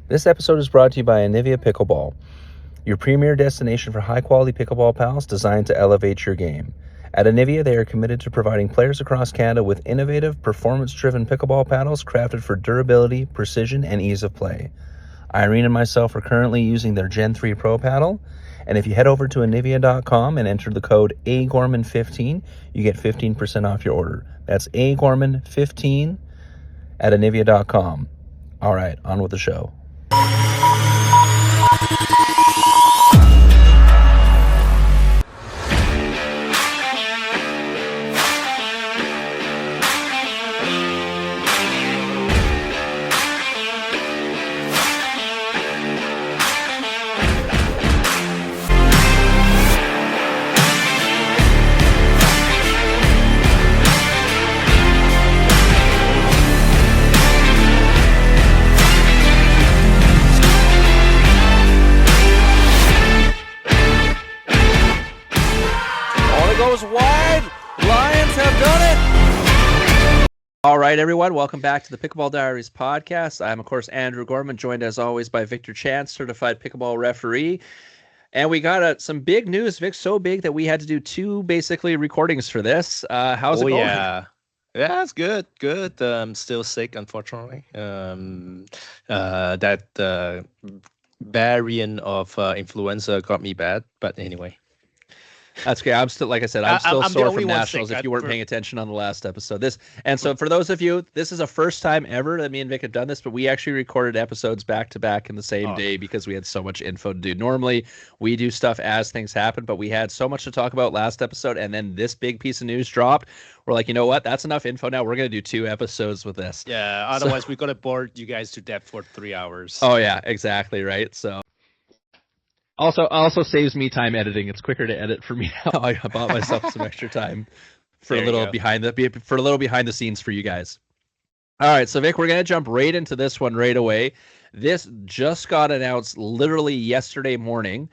This episode is brought to you by Anivia Pickleball, your premier destination for high-quality pickleball pals designed to elevate your game. At Anivia, they are committed to providing players across Canada with innovative, performance-driven pickleball paddles crafted for durability, precision, and ease of play. Irene and myself are currently using their Gen 3 Pro paddle, and if you head over to Anivia.com and enter the code AGorman15, you get 15% off your order. That's AGorman15 at Anivia.com. All right, on with the show. All right, everyone, welcome back to the Pickleball Diaries podcast. I'm, of course, Andrew Gorman, joined as always by Victor Chance, certified pickleball referee. And we got some big news, Vic, so big that we had to do two basically recordings for this. How's it going? Yeah, it's good. Still sick, unfortunately. That variant of influenza got me bad, but anyway. That's great. I'm still, like I said, I'm still sore from nationals. If you weren't paying attention on the last episode, so for those of you, this is the first time ever that me and Vic have done this, but we actually recorded episodes back to back in the same day because we had so much info to do. Normally, we do stuff as things happen, but we had so much to talk about last episode, and then this big piece of news dropped. We're like, you know what? That's enough info now. We're going to do two episodes with this. Yeah. Otherwise, we're going to bore you guys to death for 3 hours. Oh yeah, exactly right. So. Also saves me time editing. It's quicker to edit for me now. I bought myself some extra time for a little behind the scenes for you guys. All right, so Vic, we're gonna jump right into this one right away. This just got announced literally yesterday morning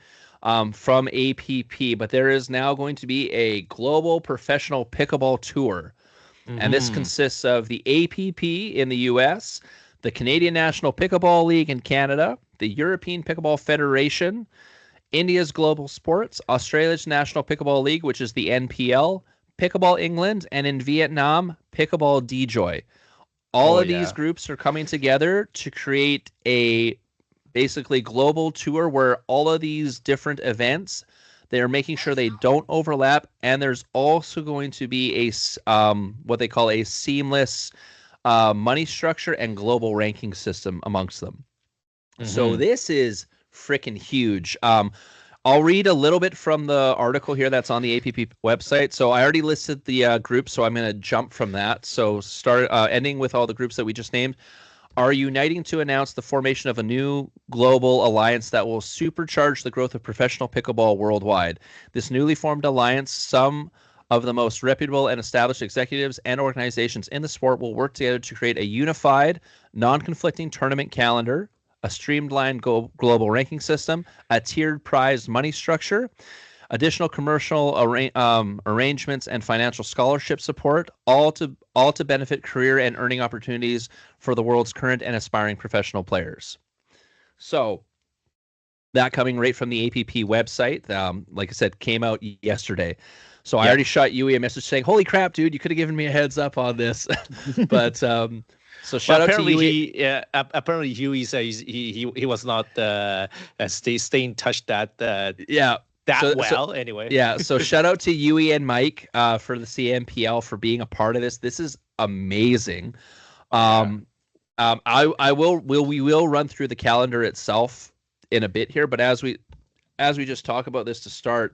from APP, but there is now going to be a global professional pickleball tour, and this consists of the APP in the U.S., the Canadian National Pickleball League in Canada, the European Pickleball Federation, India's Global Sports, Australia's National Pickleball League, which is the NPL, Pickleball England, and in Vietnam, Pickleball DJoy. All of these groups are coming together to create a basically global tour where all of these different events, they're making sure they don't overlap, and there's also going to be a what they call a seamless money structure and global ranking system amongst them. So this is freaking huge. I'll read a little bit from the article here that's on the APP website. So I already listed the groups, so I'm going to jump from that. So ending with all the groups that we just named, are uniting to announce the formation of a new global alliance that will supercharge the growth of professional pickleball worldwide. This newly formed alliance, some of the most reputable and established executives and organizations in the sport will work together to create a unified, non-conflicting tournament calendar, a streamlined global ranking system, a tiered prize money structure, additional commercial arrangements, and financial scholarship support, all to benefit career and earning opportunities for the world's current and aspiring professional players. So that coming right from the APP website, like I said, came out yesterday. So I already shot Yui a message saying, "Holy crap, dude! You could have given me a heads up on this." But so shout out to Yui. Apparently, Yui says he was not stay in touch that anyway. Yeah, so shout out to Yui and Mike for the CNPL for being a part of this. This is amazing. We will run through the calendar itself in a bit here, but as we just talk about this to start,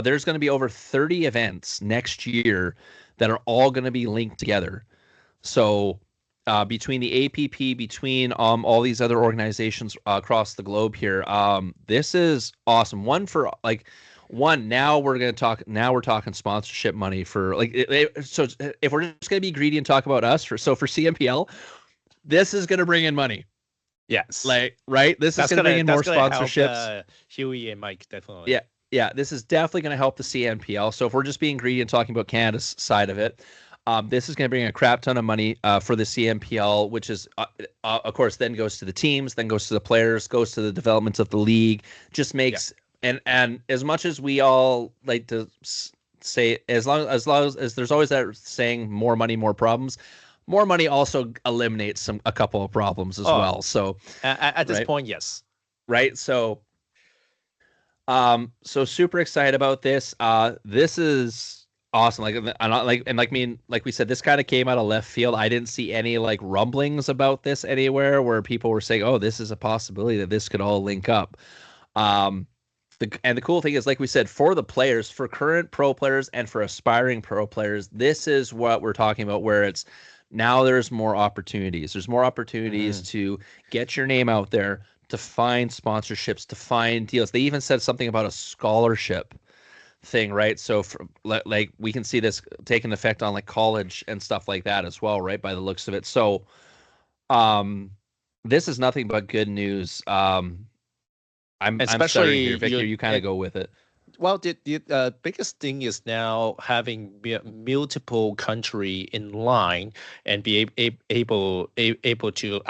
there's going to be over 30 events next year that are all going to be linked together. So between the APP, between all these other organizations across the globe here, this is awesome. Now we're talking sponsorship money for so if we're just going to be greedy and talk about us for CNPL, this is going to bring in money. Yes. Right? This is going to bring in more sponsorships. Help, Huey and Mike, definitely. Yeah, this is definitely going to help the CNPL. So if we're just being greedy and talking about Canada's side of it, This is going to bring a crap ton of money for the CNPL, which is, of course, then goes to the teams, then goes to the players, goes to the development of the league. Just makes and as much as we all like to say, as long as there's always that saying, more money, more problems. More money also eliminates a couple of problems as well. So at this point, yes. Right. So super excited about this. This is awesome. Like we said, this kind of came out of left field. I didn't see any like rumblings about this anywhere where people were saying, "Oh, this is a possibility that this could all link up." The cool thing is, like we said, for the players, for current pro players and for aspiring pro players, this is what we're talking about, where it's now there's more opportunities. There's more opportunities to get your name out there, to find sponsorships, to find deals. They even said something about a scholarship thing, right? So like we can see this taking effect on like college and stuff like that as well, right? By the looks of it. So this is nothing but good news. I'm starting here, Victor. You kind of go with it. Well, the biggest thing is now having multiple country in line and be able to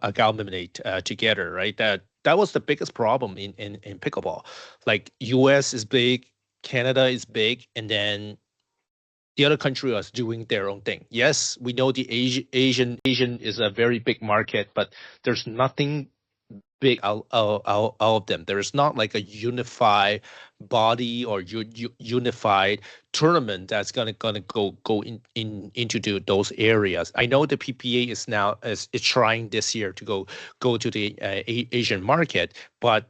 amalgamate together, right? That was the biggest problem in pickleball. Like US is big, Canada is big, and then the other country is doing their own thing. Yes, we know the Asian is a very big market, but there's nothing big out of them. There is not like a unified body or unified tournament that's gonna go into those areas. I know the PPA is now is trying this year to go to the Asian market, but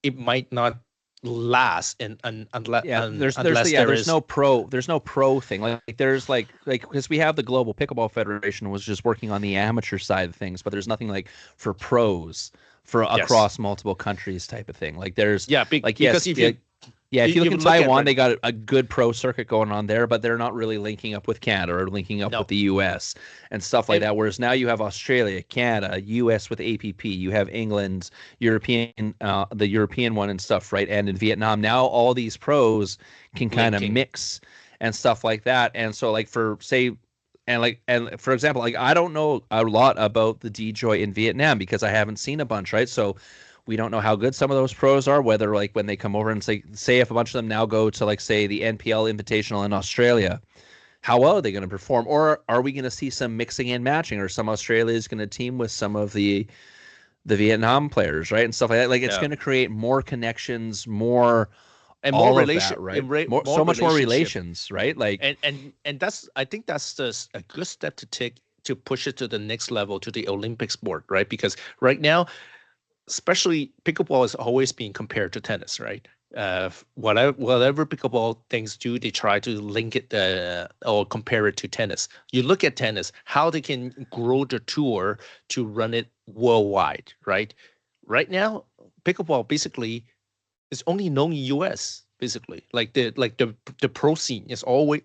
it might not last unless there's no pro thing, like there's like because we have the Global Pickleball Federation was just working on the amateur side of things, but there's nothing like for pros for across multiple countries type of thing. Like there's because if you look in Taiwan, they got a good pro circuit going on there, but they're not really linking up with Canada or linking up with the US and stuff like that. Whereas now you have Australia, Canada, US with APP, you have England, European, the European one and stuff, right? And in Vietnam, now all these pros can kind of mix and stuff like that. And so like for example, like I don't know a lot about the DJoy in Vietnam because I haven't seen a bunch, right? So we don't know how good some of those pros are, whether like when they come over and say if a bunch of them now go to like say the NPL Invitational in Australia, how well are they going to perform? Or are we going to see some mixing and matching, or some Australia is going to team with some of the Vietnam players, right? And stuff like that. Like it's going to create more connections, more and more relation, right? So much more relations, right? Like and that's I think that's a good step to take to push it to the next level, to the Olympic sport, right? Because right now, especially pickleball is always being compared to tennis, right? Whatever pickleball things do, they try to link it or compare it to tennis. You look at tennis, how they can grow the tour to run it worldwide, right? Right now, pickleball basically is only known in US. Basically, like the pro scene is always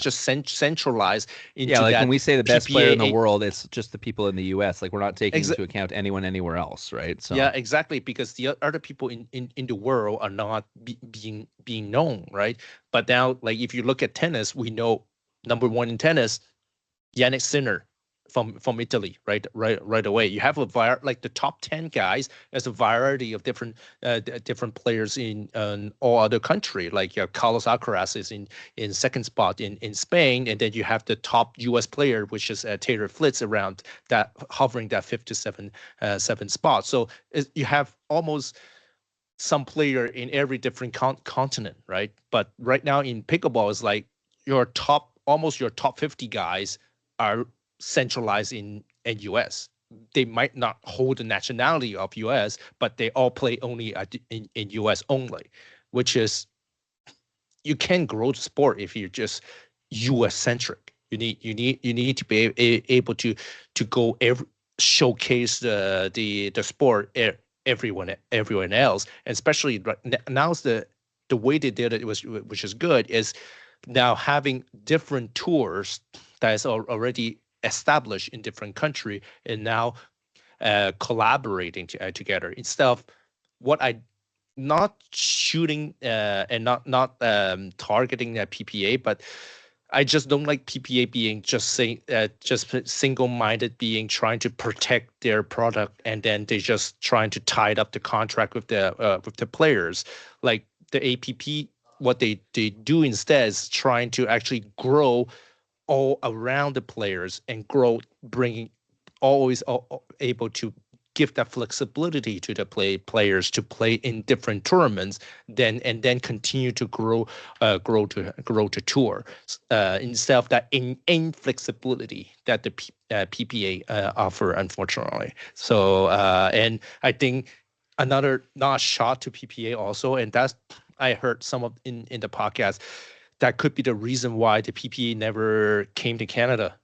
just centralized into like that. when we say the best player in the world, it's just the people in the US. Like we're not taking into account anyone anywhere else, right? So yeah, exactly, because the other people in the world are not being known, right? But now, like if you look at tennis, we know number one in tennis, Yannick Sinner from Italy, right away. You have like the top 10 guys as a variety of different players in all other country. Like Carlos Alcaraz is in second spot in Spain, and then you have the top US player, which is Taylor Fritz, around that, hovering that 5th to 7th spot. So you have almost some player in every different continent, right? But right now in pickleball, it's like almost your top 50 guys are centralized in US. They might not hold the nationality of US, but they all play only in US only, which is, you can't grow the sport if you're just US centric. You need to be able to go showcase the sport everyone else, and especially now's the way they did it, which is good, is now having different tours that is already established in different country, and now collaborating together, instead of what I not shooting and not targeting that PPA, but I just don't like PPA being just single-minded, being trying to protect their product, and then they just trying to tie up the contract with the players. Like the APP, what they do instead is trying to actually grow all around the players and grow, bringing always able to give that flexibility to the players to play in different tournaments, and then continue to grow to tour, instead of that inflexibility that the PPA offer, unfortunately. So and I think another not shot to PPA also, and that's, I heard some of in the podcast, that could be the reason why the PPA never came to Canada.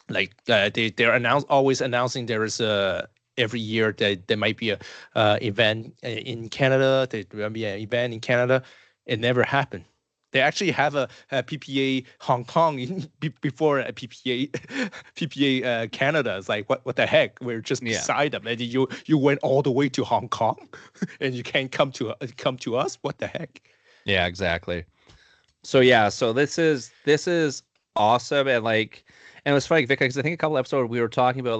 Like they're always announcing there is a every year that there might be a event in Canada. There will be an event in Canada. It never happened. They actually have a PPA Hong Kong before a PPA PPA Canada. It's like what the heck? We're just beside them, and you went all the way to Hong Kong, and you can't come to us. What the heck? Yeah, exactly. So so this is awesome, and it was funny, Vic, because I think a couple episodes we were talking about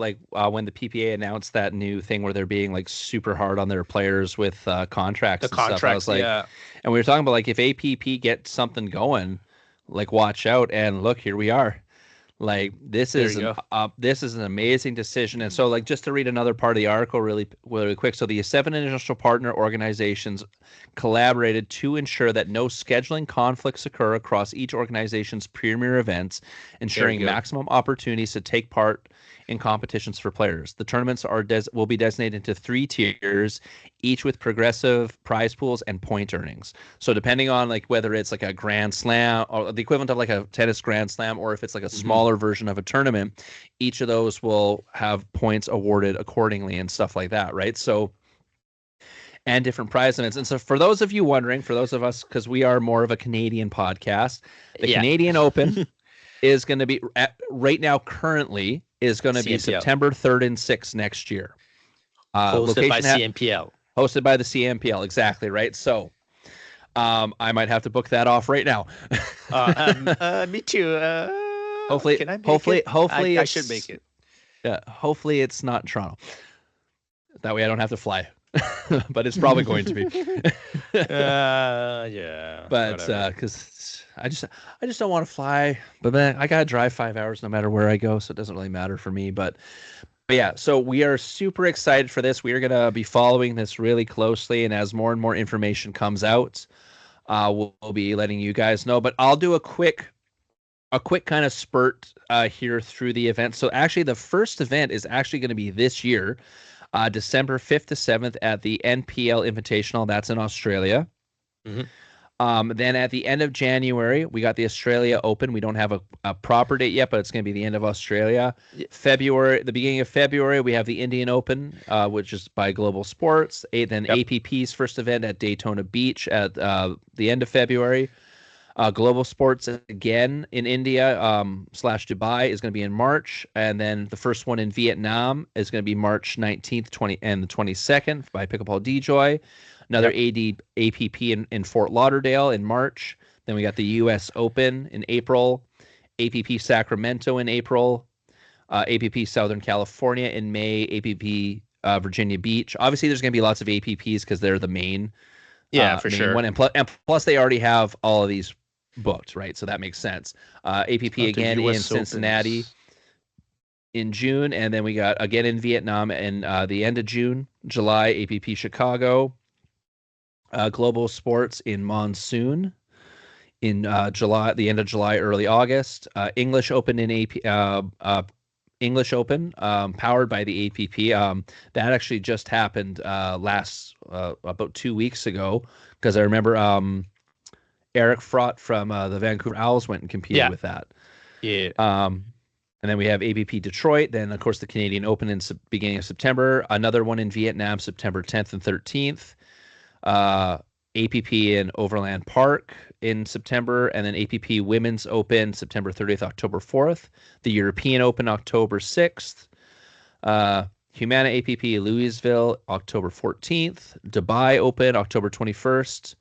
when the PPA announced that new thing where they're being super hard on their players with contracts. Stuff. I was and we were talking about if APP gets something going, watch out, and look, here we are. This is an amazing decision. And so just to read another part of the article really quick. So the 7 initial partner organizations collaborated to ensure that no scheduling conflicts occur across each organization's premier events, ensuring maximum opportunities to take part in competitions for players. The tournaments will be designated into 3 tiers, each with progressive prize pools and point earnings. So depending on whether it's a grand slam or the equivalent of a tennis grand slam, or if it's a smaller version of a tournament, each of those will have points awarded accordingly and stuff like that, right? So, and different prize events. And so for those of you wondering, for those of us, because we are more of a Canadian podcast, the Canadian Open is going to be right now currently is going to be September 3rd and 6th next year. Hosted by CNPL. Hosted by the CNPL, exactly, right? So I might have to book that off right now. Me too. Hopefully, can I make it? Hopefully I should make it. Yeah, hopefully it's not in Toronto. That way I don't have to fly. But it's probably going to be. Yeah. But because I just don't want to fly. But then I gotta drive 5 hours no matter where I go, so it doesn't really matter for me. But yeah, so we are super excited for this. We are gonna be following this really closely, and as more and more information comes out, we'll be letting you guys know. But I'll do a quick kind of spurt here through the event. So actually, the first event is actually going to be this year. December 5th to 7th at the NPL Invitational. That's in Australia. Then at the end of January, we got the Australia Open. We don't have a proper date yet, but it's going to be the end of Australia. The beginning of February, we have the Indian Open, which is by Global Sports. Then APP's first event at Daytona Beach at the end of February. Global Sports again in India / Dubai is going to be in March, and then the first one in Vietnam is going to be March 19th, and the 22nd by Pickleball DJoy. Another APP in Fort Lauderdale in March. Then we got the U.S. Open in April, APP Sacramento in April, APP Southern California in May, APP Virginia Beach. Obviously, there's going to be lots of APPs because they're the main. Yeah, for main sure. One. And plus, they already have all of these booked, right? So that makes sense. APP again in Cincinnati in June, and then we got again in Vietnam and the end of June, July, APP Chicago. Global Sports in Monsoon in July, the end of July, early August. English Open in English Open, powered by the APP. That actually just happened about 2 weeks ago, because I remember Eric Frott from the Vancouver Owls went and competed with that. Yeah. And then we have APP Detroit. Then, of course, the Canadian Open in beginning of September. Another one in Vietnam, September 10th and 13th. APP in Overland Park in September, and then APP Women's Open September 30th, October 4th. The European Open October 6th. Humana APP Louisville October 14th. Dubai Open October 21st.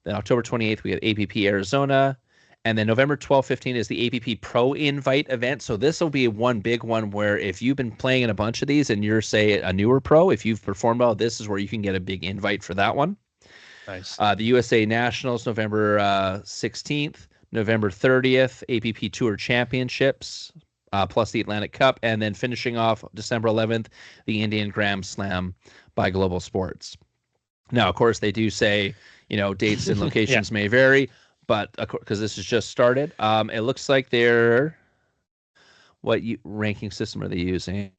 Then October 28th we have APP Arizona, And then November 12th, 15 is the APP Pro Invite event. So this will be one big one where if you've been playing in a bunch of these and you're, say, a newer pro, if you've performed well, this is where you can get a big invite for that one. Nice. The USA Nationals, November 16th, November 30th, APP Tour Championships, plus the Atlantic Cup, and then finishing off December 11th, the Indian Grand Slam by Global Sports. Now, of course, they do say, dates and locations may vary, but because this has just started, it looks like what ranking system are they using?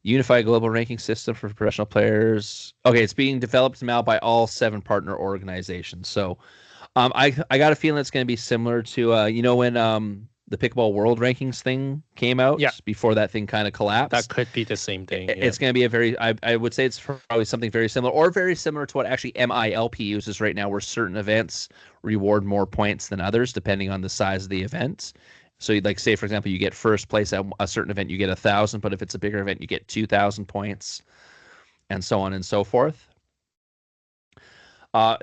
Unified Global Ranking System for professional players. Okay, it's being developed now by all 7 partner organizations. So I got a feeling it's going to be similar to, when the Pickleball World Rankings thing came out before that thing kind of collapsed. That could be the same thing. It's going to be I would say it's probably something very similar, or very similar to what actually MiLP uses right now, where certain events reward more points than others depending on the size of the event. So you'd like, say, for example, you get first place at a certain event, you get 1,000, but if it's a bigger event, you get 2,000 points, and so on and so forth.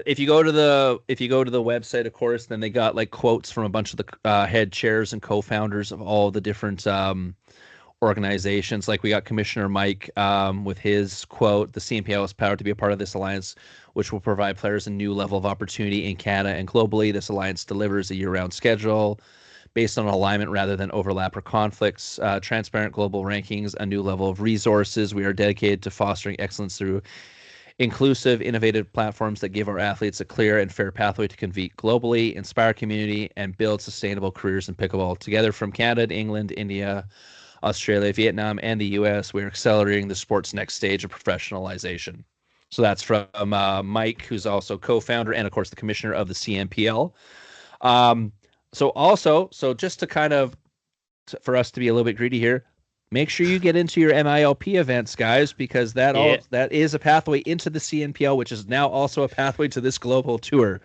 If you go to the website, of course, then they got like quotes from a bunch of the head chairs and co-founders of all the different organizations. Like we got Commissioner Mike with his quote: "The CNPL is proud to be a part of this alliance, which will provide players a new level of opportunity in Canada and globally. This alliance delivers a year-round schedule based on alignment rather than overlap or conflicts, transparent global rankings, a new level of resources. We are dedicated to fostering excellence through inclusive, innovative platforms that give our athletes a clear and fair pathway to compete globally, inspire community, and build sustainable careers in pickleball. Together from Canada, England, India, Australia, Vietnam, and the U.S., we're accelerating the sport's next stage of professionalization." So that's from Mike, who's also co-founder and, of course, the commissioner of the CNPL. So just to kind of, for us to be a little bit greedy here, make sure you get into your MiLP events, guys, because that is a pathway into the CNPL, which is now also a pathway to this global tour.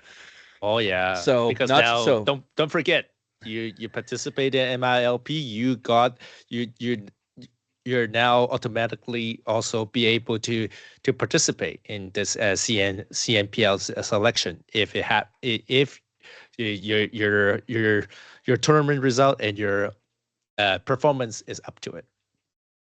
Oh yeah. So because now don't forget, you participated in MiLP, you're now automatically also be able to participate in this CNPL selection if your tournament result and your performance is up to it.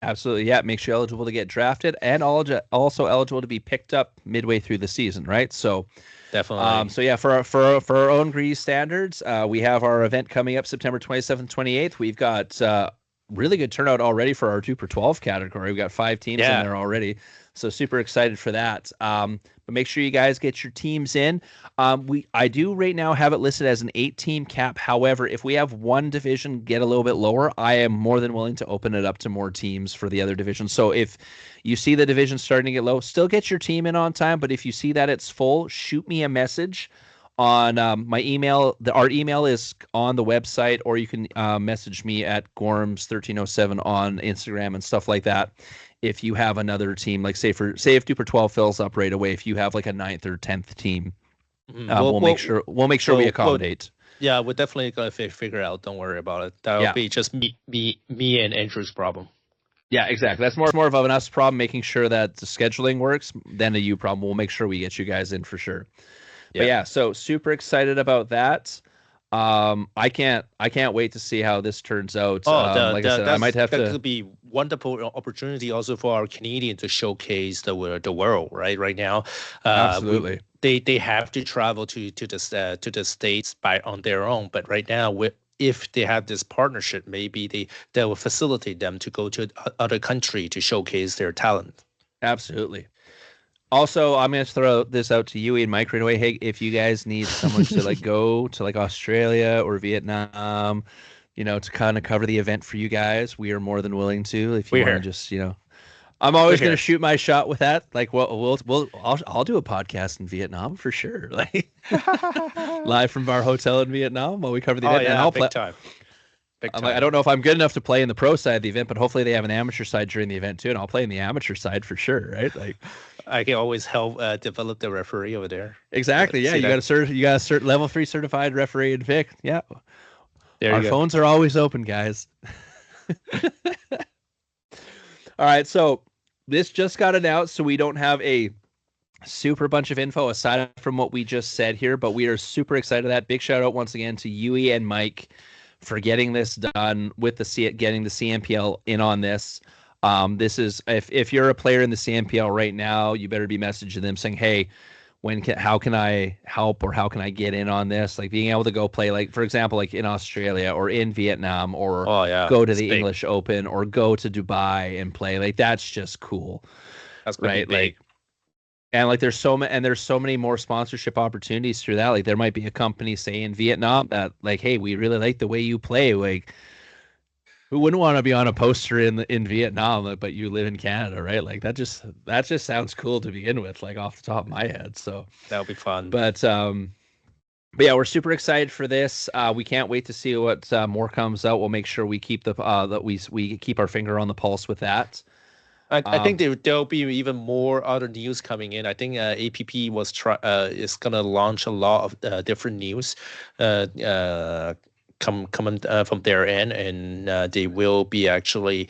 Absolutely, yeah. Makes you eligible to get drafted and also eligible to be picked up midway through the season, right? So definitely. So yeah, for our own Grease standards, we have our event coming up September 27th, 28th. We've got really good turnout already for our 2x12 category. We've got 5 teams in there already. So super excited for that. But make sure you guys get your teams in. I do right now have it listed as an 8-team cap. However, if we have one division get a little bit lower, I am more than willing to open it up to more teams for the other divisions. So if you see the division starting to get low, still get your team in on time. But if you see that it's full, shoot me a message on my email. Our email is on the website, or you can message me at Gorms1307 on Instagram and stuff like that. If you have another team, like say if 2x12 fills up right away, if you have like a 9th or 10th team, we'll make sure we accommodate. Yeah, we're definitely gonna figure out. Don't worry about it. That'll be just me and Andrew's problem. Yeah, exactly. That's more of an us problem, making sure that the scheduling works, than a you problem. We'll make sure we get you guys in for sure. But yeah, so super excited about that. I can't wait to see how this turns out. Like I said, I might have to. That could be wonderful opportunity also for our Canadian to showcase the world, right? Right now, absolutely. They have to travel to the States on their own, but right now, if they have this partnership, maybe they will facilitate them to go to other country to showcase their talent. Absolutely. Also, I'm going to throw this out to you and Mike right away. Hey, if you guys need someone to like go to like Australia or Vietnam, to kind of cover the event for you guys, we are more than willing to. If you want to just, I'm always going to shoot my shot with that. Like, I'll do a podcast in Vietnam for sure. Like live from our hotel in Vietnam while we cover the event. Yeah, and I'll big time. I don't know if I'm good enough to play in the pro side of the event, but hopefully they have an amateur side during the event too, and I'll play in the amateur side for sure, right? Like, I can always help develop the referee over there. Exactly. Yeah, you got a level 3 certified referee and Vic. Yeah, our phones are always open, guys. All right, so this just got announced, so we don't have a super bunch of info aside from what we just said here, but we are super excited. That big shout out once again to Yui and Mike for getting this done with getting the CNPL in on this. This is if you're a player in the CNPL right now, you better be messaging them saying, hey, how can I help, or how can I get in on this? Like being able to go play, like for example, like in Australia or in Vietnam, or go to the English Open, or go to Dubai and play. Like that's just cool. That's right. Like, and like there's so many more sponsorship opportunities through that. Like there might be a company, say in Vietnam, that like, hey, we really like the way you play. Like, who wouldn't want to be on a poster in Vietnam, but you live in Canada, right? Like that just sounds cool to begin with, like off the top of my head. So that'll be fun. But yeah, we're super excited for this. We can't wait to see what more comes out. We'll make sure we keep that we keep our finger on the pulse with that. I think there'll be even more other news coming in. I think APP is gonna launch a lot of different news coming from their end, and they will be actually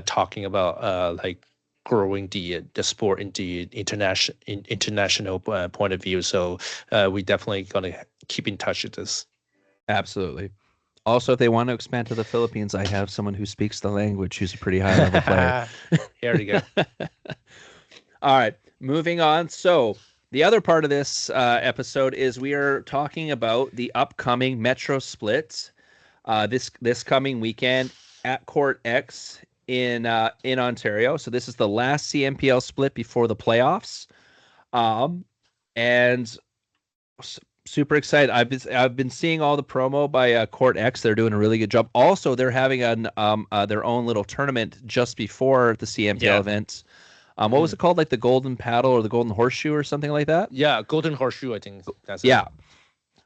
talking about like growing the sport in the international point of view. So we definitely gonna keep in touch with this. Absolutely. Also, if they want to expand to the Philippines, I have someone who speaks the language who's a pretty high level player. Here we go. All right, moving on. So the other part of this episode is we are talking about the upcoming Metro Split this coming weekend at Court X in Ontario. So this is the last CNPL split before the playoffs, and super excited. I've been seeing all the promo by Court X. They're doing a really good job. Also, they're having their own little tournament just before the CNPL event. What was it called? Like the Golden Paddle or the Golden Horseshoe or something like that? Yeah, Golden Horseshoe, I think that's it. Yeah.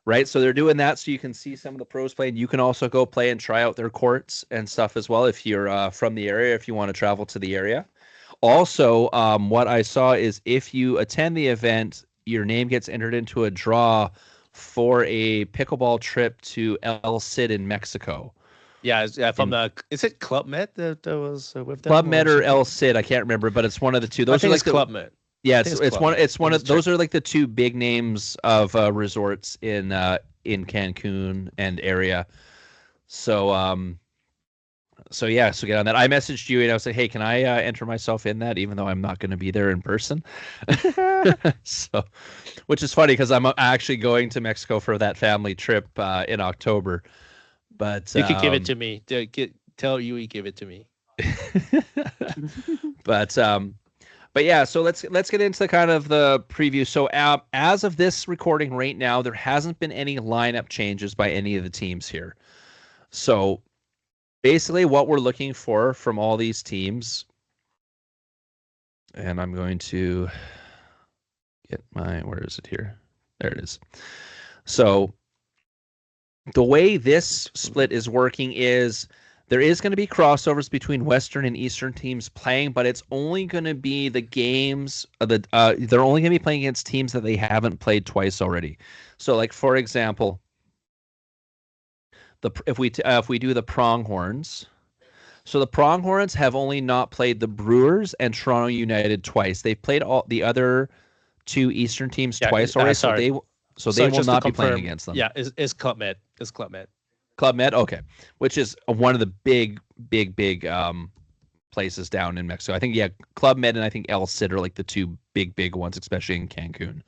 Right. So they're doing that so you can see some of the pros playing. You can also go play and try out their courts and stuff as well if you're from the area, if you want to travel to the area. Also, what I saw is if you attend the event, your name gets entered into a draw for a pickleball trip to El Cid in Mexico. Yeah, from is it Club Med that was with them? Club Med or El Cid, I can't remember, but it's one of the two. Those are like Club Med. Yeah, it's one of those are like the two big names of resorts in Cancun and area. So so get on that. I messaged you and I was like, hey, can I enter myself in that, even though I'm not going to be there in person? So, which is funny because I'm actually going to Mexico for that family trip in October. But you could give it to me. Tell you give it to me. But yeah, so let's get into kind of the preview. So as of this recording right now, there hasn't been any lineup changes by any of the teams here. So basically what we're looking for from all these teams, and I'm going to get where is it here? There it is. So the way this split is working is there is going to be crossovers between Western and Eastern teams playing, but it's only going to be the games they're only going to be playing against teams that they haven't played twice already. So, like for example, if we do the Pronghorns, so the Pronghorns have only not played the Brewers and Toronto United twice. They've played all the other two Eastern teams twice already. So they will not be playing against them. Yeah, it's Club Med. It's Club Med. Club Med, okay, which is one of the big places down in Mexico. I think Club Med and I think El Cid are like the two big ones, especially in Cancun.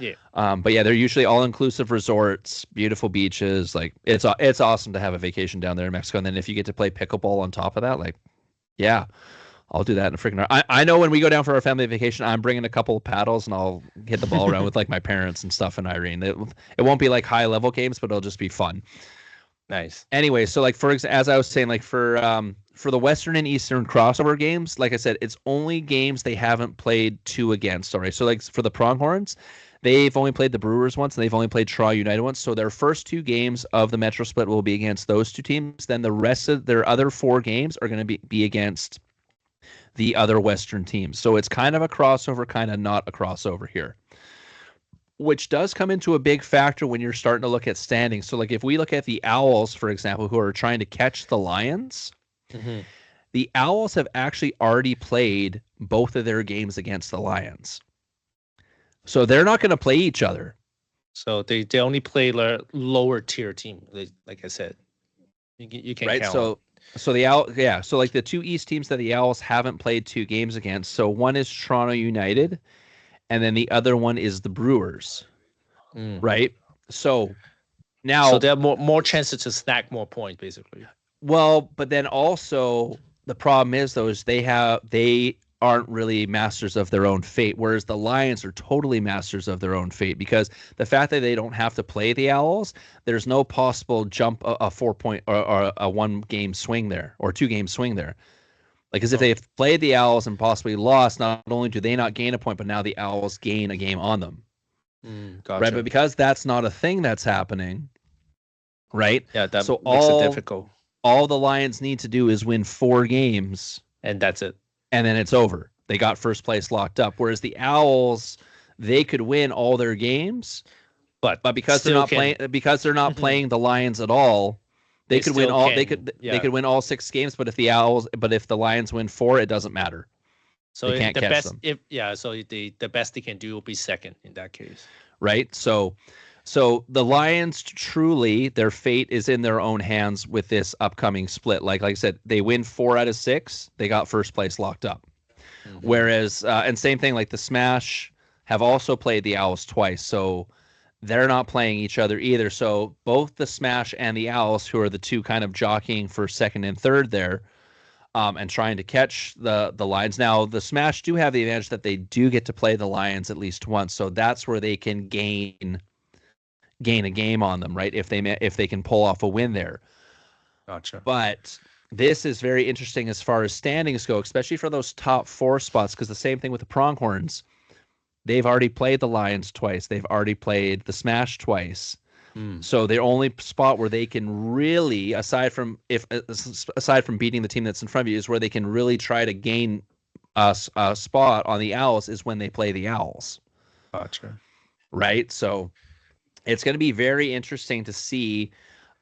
Yeah. But yeah, they're usually all-inclusive resorts, beautiful beaches. Like it's awesome to have a vacation down there in Mexico. And then if you get to play pickleball on top of that, like, yeah, I'll do that in a freaking. I know when we go down for our family vacation, I'm bringing a couple of paddles and I'll hit the ball around with like my parents and stuff and Irene. It won't be like high-level games, but it'll just be fun. Nice. Anyway, so like as I was saying, like for the Western and Eastern crossover games, like I said, it's only games they haven't played two against. All right, so like for the Pronghorns, they've only played the Brewers once and they've only played Toronto United once. So their first two games of the Metro Split will be against those two teams. Then the rest of their other four games are going to be against the other Western teams. So it's kind of a crossover, kind of not a crossover here, which does come into a big factor when you're starting to look at standings. So like if we look at the Owls, for example, who are trying to catch the Lions, the Owls have actually already played both of their games against the Lions. So they're not going to play each other. So they only play the lower tier team. Like I said, you can right. count. So So like the two East teams that the Owls haven't played 2 games against. So one is Toronto United, and then the other one is the Brewers. Right. So now, so there are more chances to snack more points, basically. Well, but then also the problem is though is they aren't really masters of their own fate, whereas the Lions are totally masters of their own fate because the fact that they don't have to play the Owls, there's no possible jump a 4-point or a 1-game swing there or 2-game swing there. Like as if they've played the Owls and possibly lost, not only do they not gain a point, but now the Owls gain a game on them. Gotcha. Right, but because that's not a thing that's happening, right? Yeah, that makes it difficult. All the Lions need to do is win 4 games, and that's it. And then it's over. They got first place locked up. Whereas the Owls, they could win all their games, but because they're not playing the Lions at all, they could win all. They could win all 6 games. But if the Lions win 4, it doesn't matter. So they can't the catch best, them. So the best they can do will be second in that case. Right. So the Lions truly, their fate is in their own hands with this upcoming split. Like I said, they win 4 out of 6, they got first place locked up. Whereas, and same thing, like the Smash have also played the Owls twice, so they're not playing each other either. So both the Smash and the Owls, who are the two kind of jockeying for second and third there, and trying to catch the Lions. Now the Smash do have the advantage that they do get to play the Lions at least once, so that's where they can gain a game on them, right? If they can pull off a win there. Gotcha. But this is very interesting as far as standings go, especially for those top 4 spots, because the same thing with the Pronghorns. They've already played the Lions twice. They've already played the Smash twice. So the only spot where they can really, aside from beating the team that's in front of you, is where they can really try to gain a spot on the Owls is when they play the Owls. Gotcha. Right? So it's going to be very interesting to see,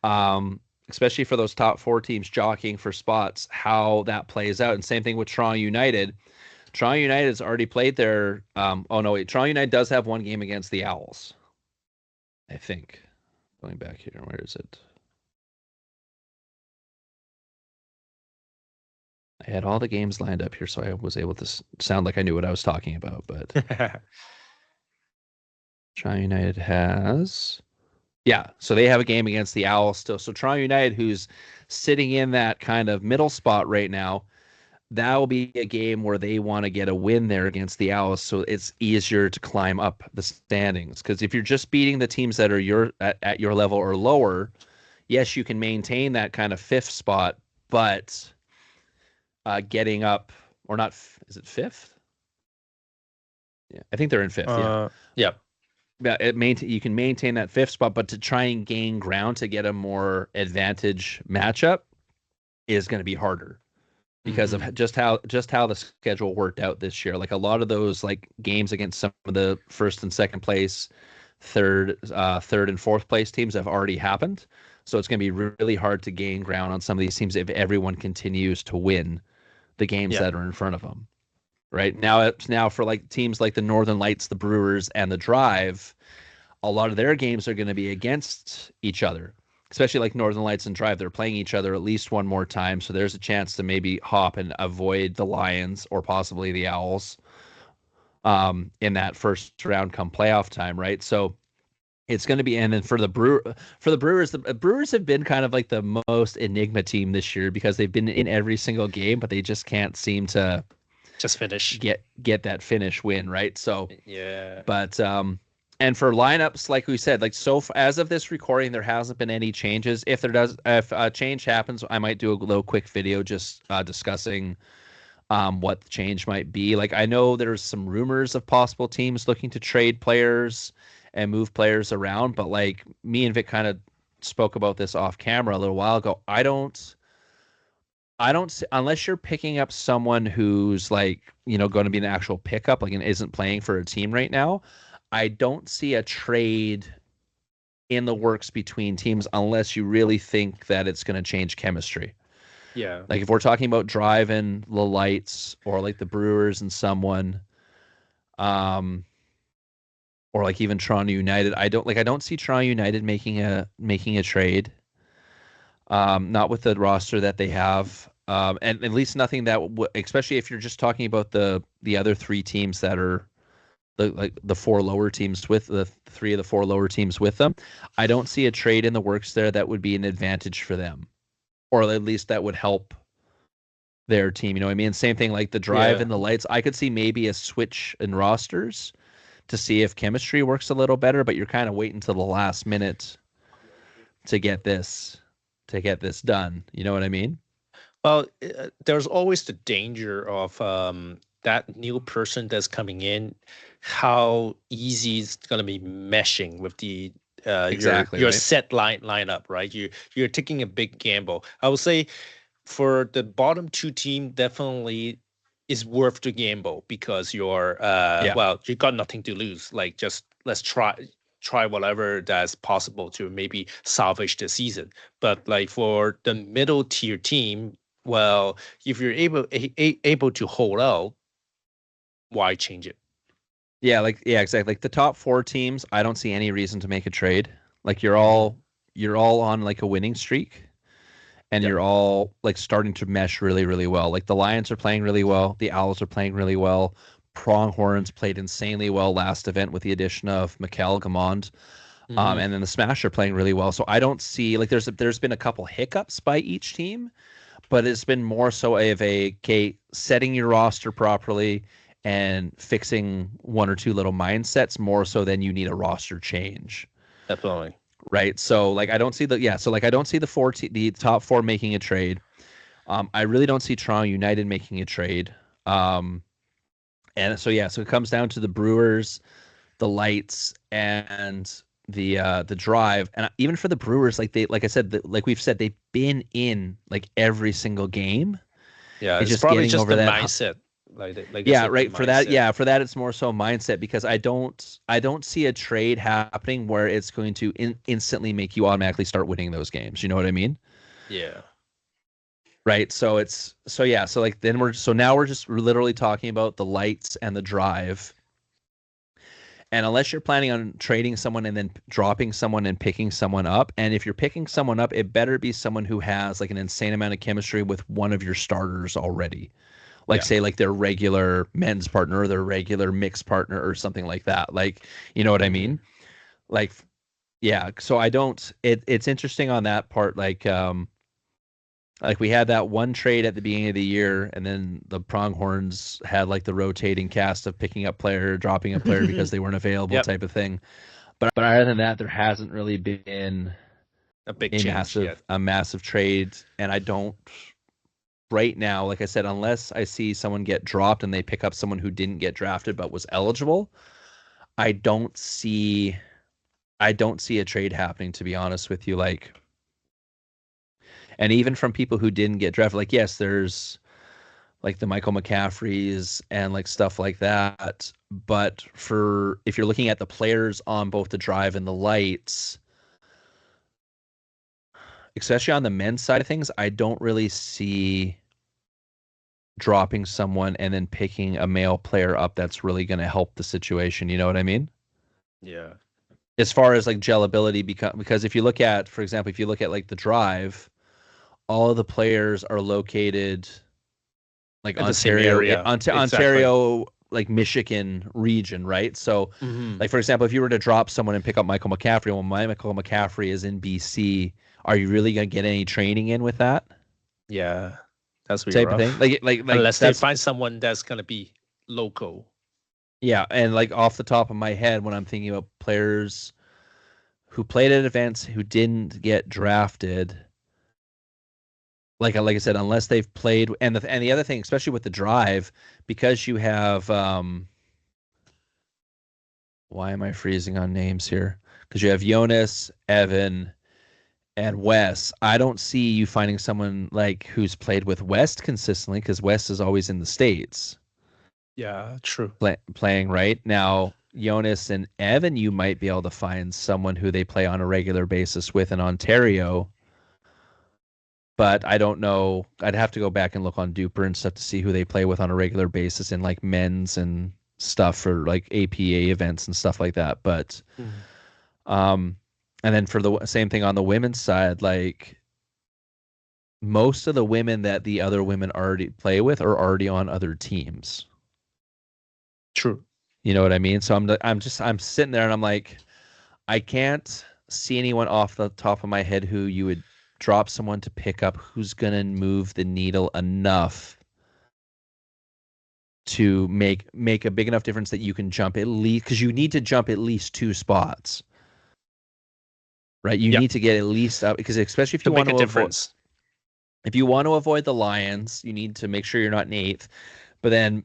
especially for those top 4 teams jockeying for spots, how that plays out. And same thing with Toronto United. Toronto United has already played their. Toronto United does have 1 game against the Owls, I think. Going back here, where is it? I had all the games lined up here, so I was able to sound like I knew what I was talking about. But Toronto United has, so they have a game against the Owls still. So Toronto United, who's sitting in that kind of middle spot right now, that will be a game where they want to get a win there against the Owls, so it's easier to climb up the standings. Because if you're just beating the teams that are at your level or lower, yes, you can maintain that kind of 5th spot, but getting up, or not, is it 5th? Yeah, I think they're in 5th. Yeah. You can maintain that 5th spot, but to try and gain ground to get a more advantage matchup is going to be harder. Because of just how the schedule worked out this year. Like a lot of those like games against some of the 1st and 2nd place, third and 4th place teams have already happened. So it's going to be really hard to gain ground on some of these teams if everyone continues to win the games that are in front of them. Right now for like teams like the Northern Lights, the Brewers, and the Drive, a lot of their games are going to be against each other. Especially like Northern Lights and Drive, they're playing each other at least one more time, so there's a chance to maybe hop and avoid the Lions or possibly the Owls in that first round come playoff time, right? So it's going to be, and then for the Brewers, the Brewers have been kind of like the most enigma team this year because they've been in every single game, but they just can't seem to just finish get that finish win, right? So but and for lineups, like we said, like as of this recording, there hasn't been any changes. If a change happens, I might do a little quick video just discussing what the change might be. Like I know there's some rumors of possible teams looking to trade players and move players around, but like me and Vic kind of spoke about this off camera a little while ago. I don't unless you're picking up someone who's like, going to be an actual pickup, like and isn't playing for a team right now. I don't see a trade in the works between teams unless you really think that it's going to change chemistry. Yeah. Like if we're talking about Drive and the Lights or like the Brewers and someone, or like even Toronto United. I don't see Toronto United making a trade. Not with the roster that they have. And at least nothing that especially if you're just talking about the other three teams that are the four lower teams with the three of the four lower teams with them. I don't see a trade in the works there that would be an advantage for them, or at least that would help their team. You know what I mean? Same thing like the drive and the lights. I could see maybe a switch in rosters to see if chemistry works a little better, but you're kind of waiting till the last minute to get this done. You know what I mean? Well, there's always the danger of that new person that's coming in, how easy it's going to be meshing with the Exactly, your right? set lineup, right? You're taking a big gamble. I would say for the bottom two team, definitely is worth the gamble because you're Yeah. well, you got nothing to lose. Like just let's try whatever that's possible to maybe salvage the season. But like for the middle tier team, well, if you're able to hold out, why change it? Yeah, exactly. Like the top four teams, I don't see any reason to make a trade. Like Mhm. you're all on like a winning streak, and Yep. you're all like starting to mesh really, really well. Like the Lions are playing really well, the Owls are playing really well. Pronghorns played insanely well last event with the addition of Mikel Gamond. Hmm. And then the Smash are playing really well. So I don't see like there's been a couple hiccups by each team, but it's been more so of setting your roster properly and fixing one or two little mindsets more so than you need a roster change. Definitely. Right. So like I don't see I don't see the top four making a trade. I really don't see Toronto United making a trade. Um, and so it comes down to the Brewers, the Lights, and the Drive. And even for the Brewers, like I said, like we've said, they've been in like every single game. Yeah, It's it's just probably getting just over the that. mindset. Like I Yeah, said, the right. For that, mindset. it's more so mindset because I don't see a trade happening where it's going to instantly make you automatically start winning those games. You know what I mean? Yeah. Right. So like then now we're just literally talking about the Lights and the Drive. And unless you're planning on trading someone and then dropping someone and picking someone up, and if you're picking someone up, it better be someone who has like an insane amount of chemistry with one of your starters already. Like Yeah. say like their regular men's partner or their regular mixed partner or something like that. Like, you know what I Hmm. mean? Like yeah, so I don't it's interesting on that part like we had that one trade at the beginning of the year, and then the Pronghorns had like the rotating cast of picking up player, dropping a player because they weren't available Yep. type of thing. But other than that, there hasn't really been A big change yet. a massive trade, and I don't right now. Like I said, unless I see someone get dropped and they pick up someone who didn't get drafted but was eligible, I don't see I don't see a trade happening. To be honest with you, like, and even from people who didn't get drafted, like yes, there's like the Michael McCaffreys and like stuff like that. But for if you're looking at the players on both the Drive and the Lights, especially on the men's side of things, I don't really see dropping someone and then picking a male player up that's really going to help the situation. You know what I mean? Yeah. As far as like gelability, because if you look at, for example, if you look at like the Drive, all of the players are located like In the same area. Exactly. Ontario, like Michigan region, right? So, Hmm. like for example, if you were to drop someone and pick up Michael McCaffrey, well, Michael McCaffrey is in BC. Are you really going to get any training in with that Yeah. That's be type of thing? rough. Like Unless they that's find someone that's gonna be local. yeah, and like off the top of my head, when I'm thinking about players who played at events who didn't get drafted, like I said, unless they've played, and the other thing, especially with the Drive, because you have why am I freezing on names here? Because you have Jonas, Evan, and Wes. I don't see you finding someone like who's played with West consistently because West is always in the States Yeah, true. playing right now. Jonas and Evan, you might be able to find someone who they play on a regular basis with in Ontario, but I don't know. I'd have to go back and look on Duper and stuff to see who they play with on a regular basis in like men's and stuff for like APA events and stuff like that. But and then for the same thing on the women's side, like most of the women that the other women already play with are already on other teams. True. You know what I mean? So I'm sitting there and I'm like, I can't see anyone off the top of my head who you would drop someone to pick up who's gonna move the needle enough to make a big enough difference that you can jump at least, because you need to jump at least 2 spots. Right? You need to get at least up, because especially if you want to difference. If you want to avoid the Lions, you need to make sure you're not in 8th. But then,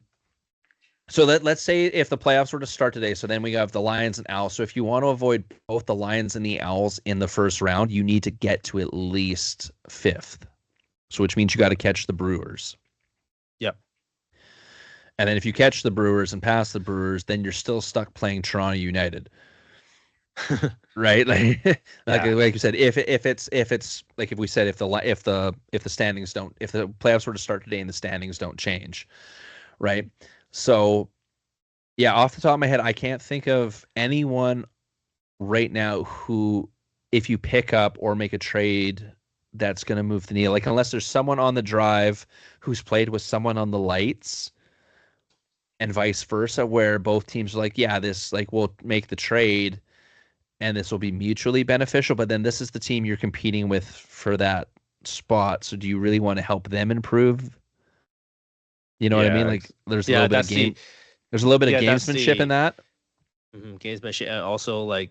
so let's say if the playoffs were to start today, so then we have the Lions and Owls. So if you want to avoid both the Lions and the Owls in the first round, you need to get to at least 5th. So which means you got to catch the Brewers. Yep. And then if you catch the Brewers and pass the Brewers, then you're still stuck playing Toronto United. Right, like you said, if it's like if we said if the standings don't, if the playoffs were to start today and the standings don't change, right? So yeah, off the top of my head, I can't think of anyone right now who, if you pick up or make a trade, that's going to move the needle. Like unless there's someone on the drive who's played with someone on the lights, and vice versa, where both teams are like, yeah, this, like, we'll make the trade and this will be mutually beneficial, but then this is the team you're competing with for that spot. So do you really want to help them improve? You know what I mean? Like there's a little bit of there's a little bit of gamesmanship in that. Gamesmanship, and also like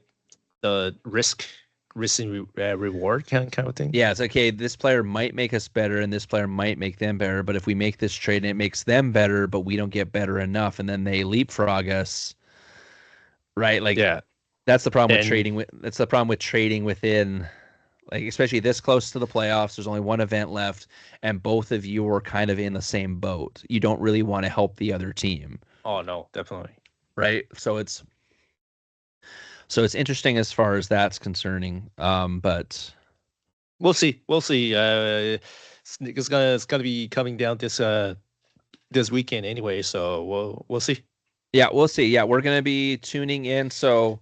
the risk and reward kind of thing. Yeah, it's okay. This player might make us better, and this player might make them better. But if we make this trade and it makes them better, but we don't get better enough, and then they leapfrog us, right? Like, that's the problem with trading. That's the problem with trading within, like, especially this close to the playoffs. There's only one event left, and both of you are kind of in the same boat. You don't really want to help the other team. Oh no, definitely. Right. So it's interesting as far as that's concerning. But we'll see. It's gonna be coming down this weekend anyway. So we'll see. Yeah, we'll see. Yeah, we're gonna be tuning in. So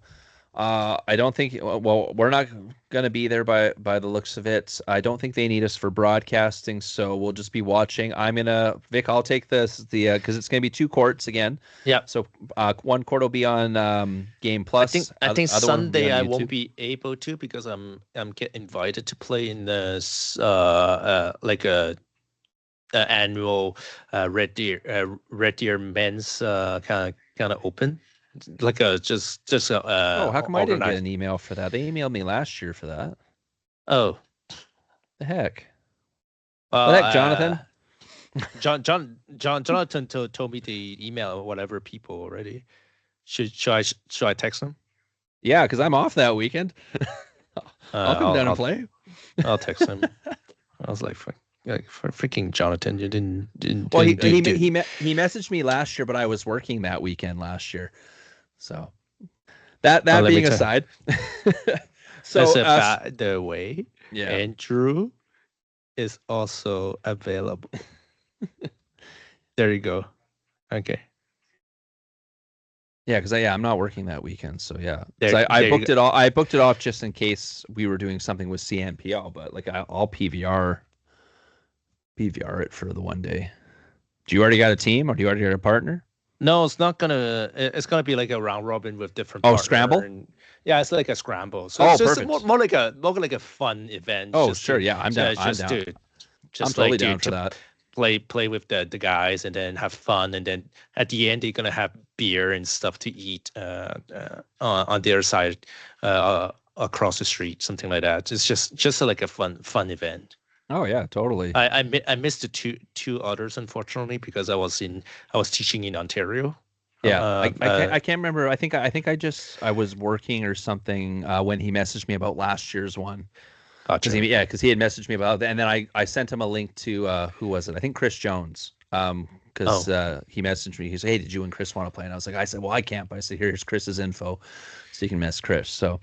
I don't think, well, we're not going to be there by the looks of it. I don't think they need us for broadcasting, so we'll just be watching. Vic, I'll take because it's going to be 2 courts again. Yeah. So one court will be on Game Plus. I think Sunday I won't be able to, because I'm get invited to play in this like a annual Red Deer men's kind of open. Like just how come I didn't get an email for that? They emailed me last year for that. Oh, the heck! What heck, Jonathan? Jonathan told me to email whatever people already. Should I text him? Yeah, because I'm off that weekend. I'll come down and play. I'll text him. I was like, for freaking Jonathan, you didn't. Well, he messaged me last year, but I was working that weekend last year. So that being aside, so by the way, Andrew is also available. There you go. Okay. Yeah, because I'm not working that weekend, so yeah. I booked it all. I booked it off just in case we were doing something with CNPL, but like I'll PVR it for the one day. Do you already got a team, or do you already got a partner? No, it's not gonna. It's gonna be like a round robin with different. Scramble. It's like a scramble. So it's just more like a fun event. Oh, sure, yeah, I'm down. I'm down. I'm totally down for that. Play with the guys and then have fun, and then at the end they're gonna have beer and stuff to eat on their side across the street, something like that. It's just like a fun event. Oh yeah, totally. I missed the two others, unfortunately, because I was teaching in Ontario. Yeah, I can't remember. I think I was working or something when he messaged me about last year's one. Gotcha. Because he had messaged me about that, and then I sent him a link to who was it? I think Chris Jones. Because he messaged me. He said, "Hey, did you and Chris want to play?" And I said, "Well, I can't." But I said, "Here's Chris's info, so you can mess Chris." So,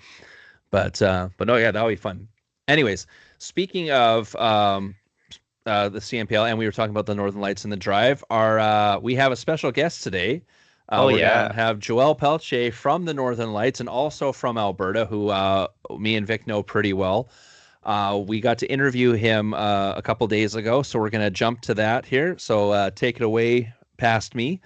but no, yeah, that'll be fun. Anyways, speaking of the CNPL, and we were talking about the Northern Lights and the Drive, we have a special guest today. Oh We're gonna yeah. have Joel Pelletier from the Northern Lights and also from Alberta, who me and Vic know pretty well. We got to interview him a couple days ago, so we're gonna jump to that here. So take it away past me.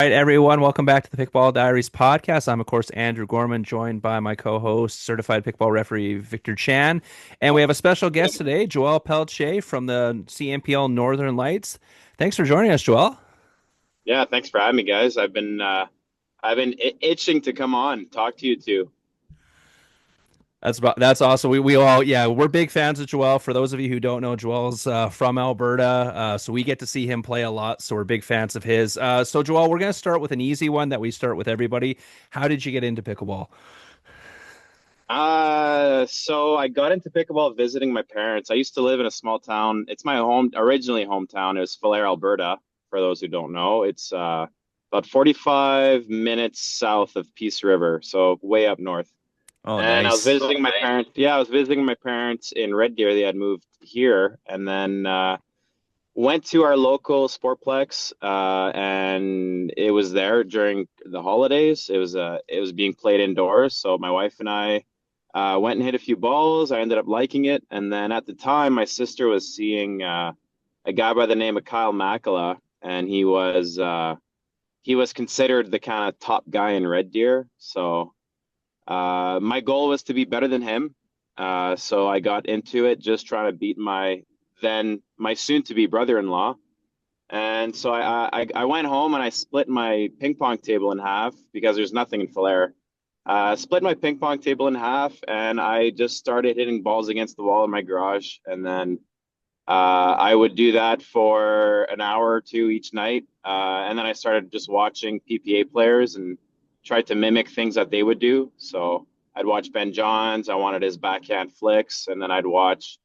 All right, everyone, welcome back to the Pickleball Diaries podcast. I'm, of course, Andrew Gorman, joined by my co-host, certified pickleball referee Victor Chan. And we have a special guest today, Joel Pelletier from the CNPL Northern Lights. Thanks for joining us, Joel. Yeah, thanks for having me, guys. I've been itching to come on, talk to you too. That's awesome. We all we're big fans of Joel. For those of you who don't know, Joel's from Alberta, so we get to see him play a lot. So we're big fans of his. So Joel, we're gonna start with an easy one that we start with everybody. How did you get into pickleball? So I got into pickleball visiting my parents. I used to live in a small town. It's my originally hometown. It was Falaire, Alberta, for those who don't know. It's about 45 minutes south of Peace River, so way up north. Oh, And I was nice. visiting my parents. Yeah, I was visiting my parents in Red Deer. They had moved here, and then went to our local sportplex, and it was there during the holidays. It was being played indoors, so my wife and I went and hit a few balls. I ended up liking it, and then at the time, my sister was seeing a guy by the name of Kyle Makala, and he was considered the kind of top guy in Red Deer. So my goal was to be better than him. So I got into it, just trying to beat my soon-to-be brother-in-law. And so I went home and I split my ping pong table in half because there's nothing in Falaire. Split my ping pong table in half, and I just started hitting balls against the wall in my garage. And then I would do that for an hour or two each night. And then I started just watching PPA players and tried to mimic things that they would do. So I'd watch Ben Johns. I wanted his backhand flicks. And then I'd watch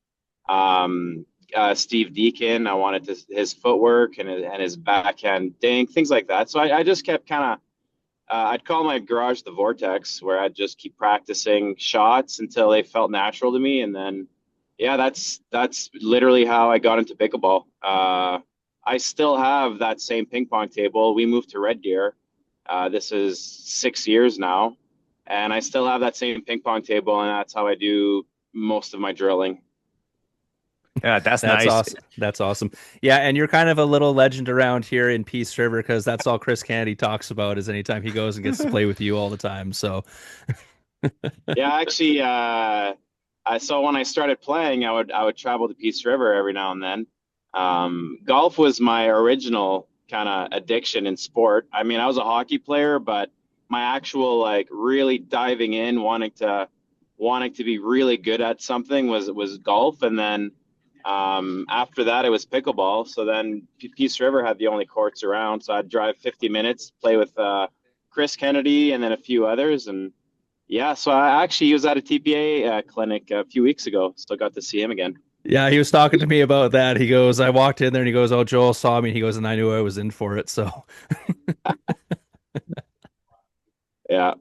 Steve Deacon. I wanted his footwork and his backhand dink, things like that. So I just kept kind of, I'd call my garage the vortex, where I'd just keep practicing shots until they felt natural to me. And then, yeah, that's literally how I got into pickleball. I still have that same ping pong table. We moved to Red Deer. This is 6 years now, and I still have that same ping pong table, and that's how I do most of my drilling. Yeah, that's That's nice. awesome. That's awesome. Yeah, and you're kind of a little legend around here in Peace River because that's all Chris Kennedy talks about is anytime he goes and gets to play with you all the time. So Yeah, actually, so when I started playing, I would travel to Peace River every now and then. Golf was my original kind of addiction in sport. I mean, I was a hockey player, but my actual like really diving in, wanting to be really good at something was golf, and then after that, it was pickleball. So then Peace River had the only courts around, so I'd drive 50 minutes, play with Chris Kennedy, and then a few others, and yeah, so he was at a TPA clinic a few weeks ago, so I got to see him again. yeah, he was talking to me about that. He goes, I walked in there and he goes, oh, Joel saw me. He goes, and I knew I was in for it. So Yeah.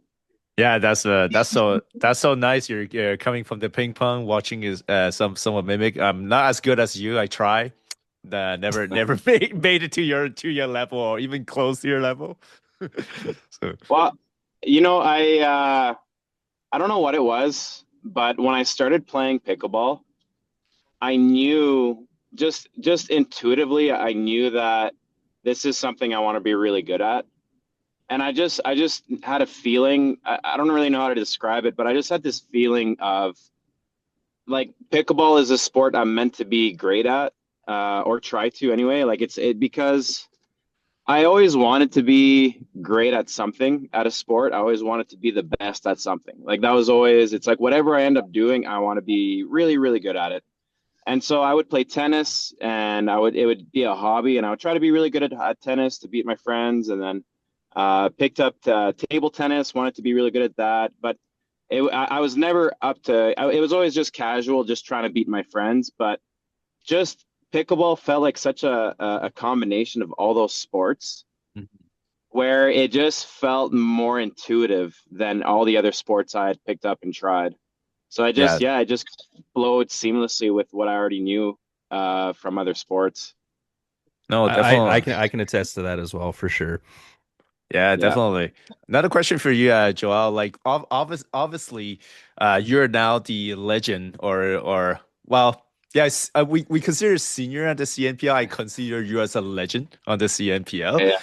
Yeah, that's so nice. You're coming from the ping pong, watching is somewhat mimic. I'm not as good as you. I try. Never made it to your level or even close to your level. So Well, I don't know what it was, but when I started playing pickleball, I knew just intuitively, I knew that this is something I want to be really good at. And I just had a feeling, I don't really know how to describe it, but I just had this feeling of like pickleball is a sport I'm meant to be great at, or try to anyway. Like because I always wanted to be great at something at a sport. I always wanted to be the best at something. Like that was always, it's like whatever I end up doing, I want to be really, really good at it. And so I would play tennis, and it would be a hobby, and I would try to be really good at tennis to beat my friends. And then picked up table tennis, wanted to be really good at that. But I was never it was always just casual, just trying to beat my friends. But just pickleball felt like such a combination of all those sports, where it just felt more intuitive than all the other sports I had picked up and tried. So yeah, I just flowed seamlessly with what I already knew from other sports. no, I definitely. can attest to that as well for sure. Yeah, Yeah. definitely. Another question for you, Joel. Like, obviously, you're now the legend, or well, yes, we consider senior at the CNPL. I consider you as a legend on the CNPL. Yeah.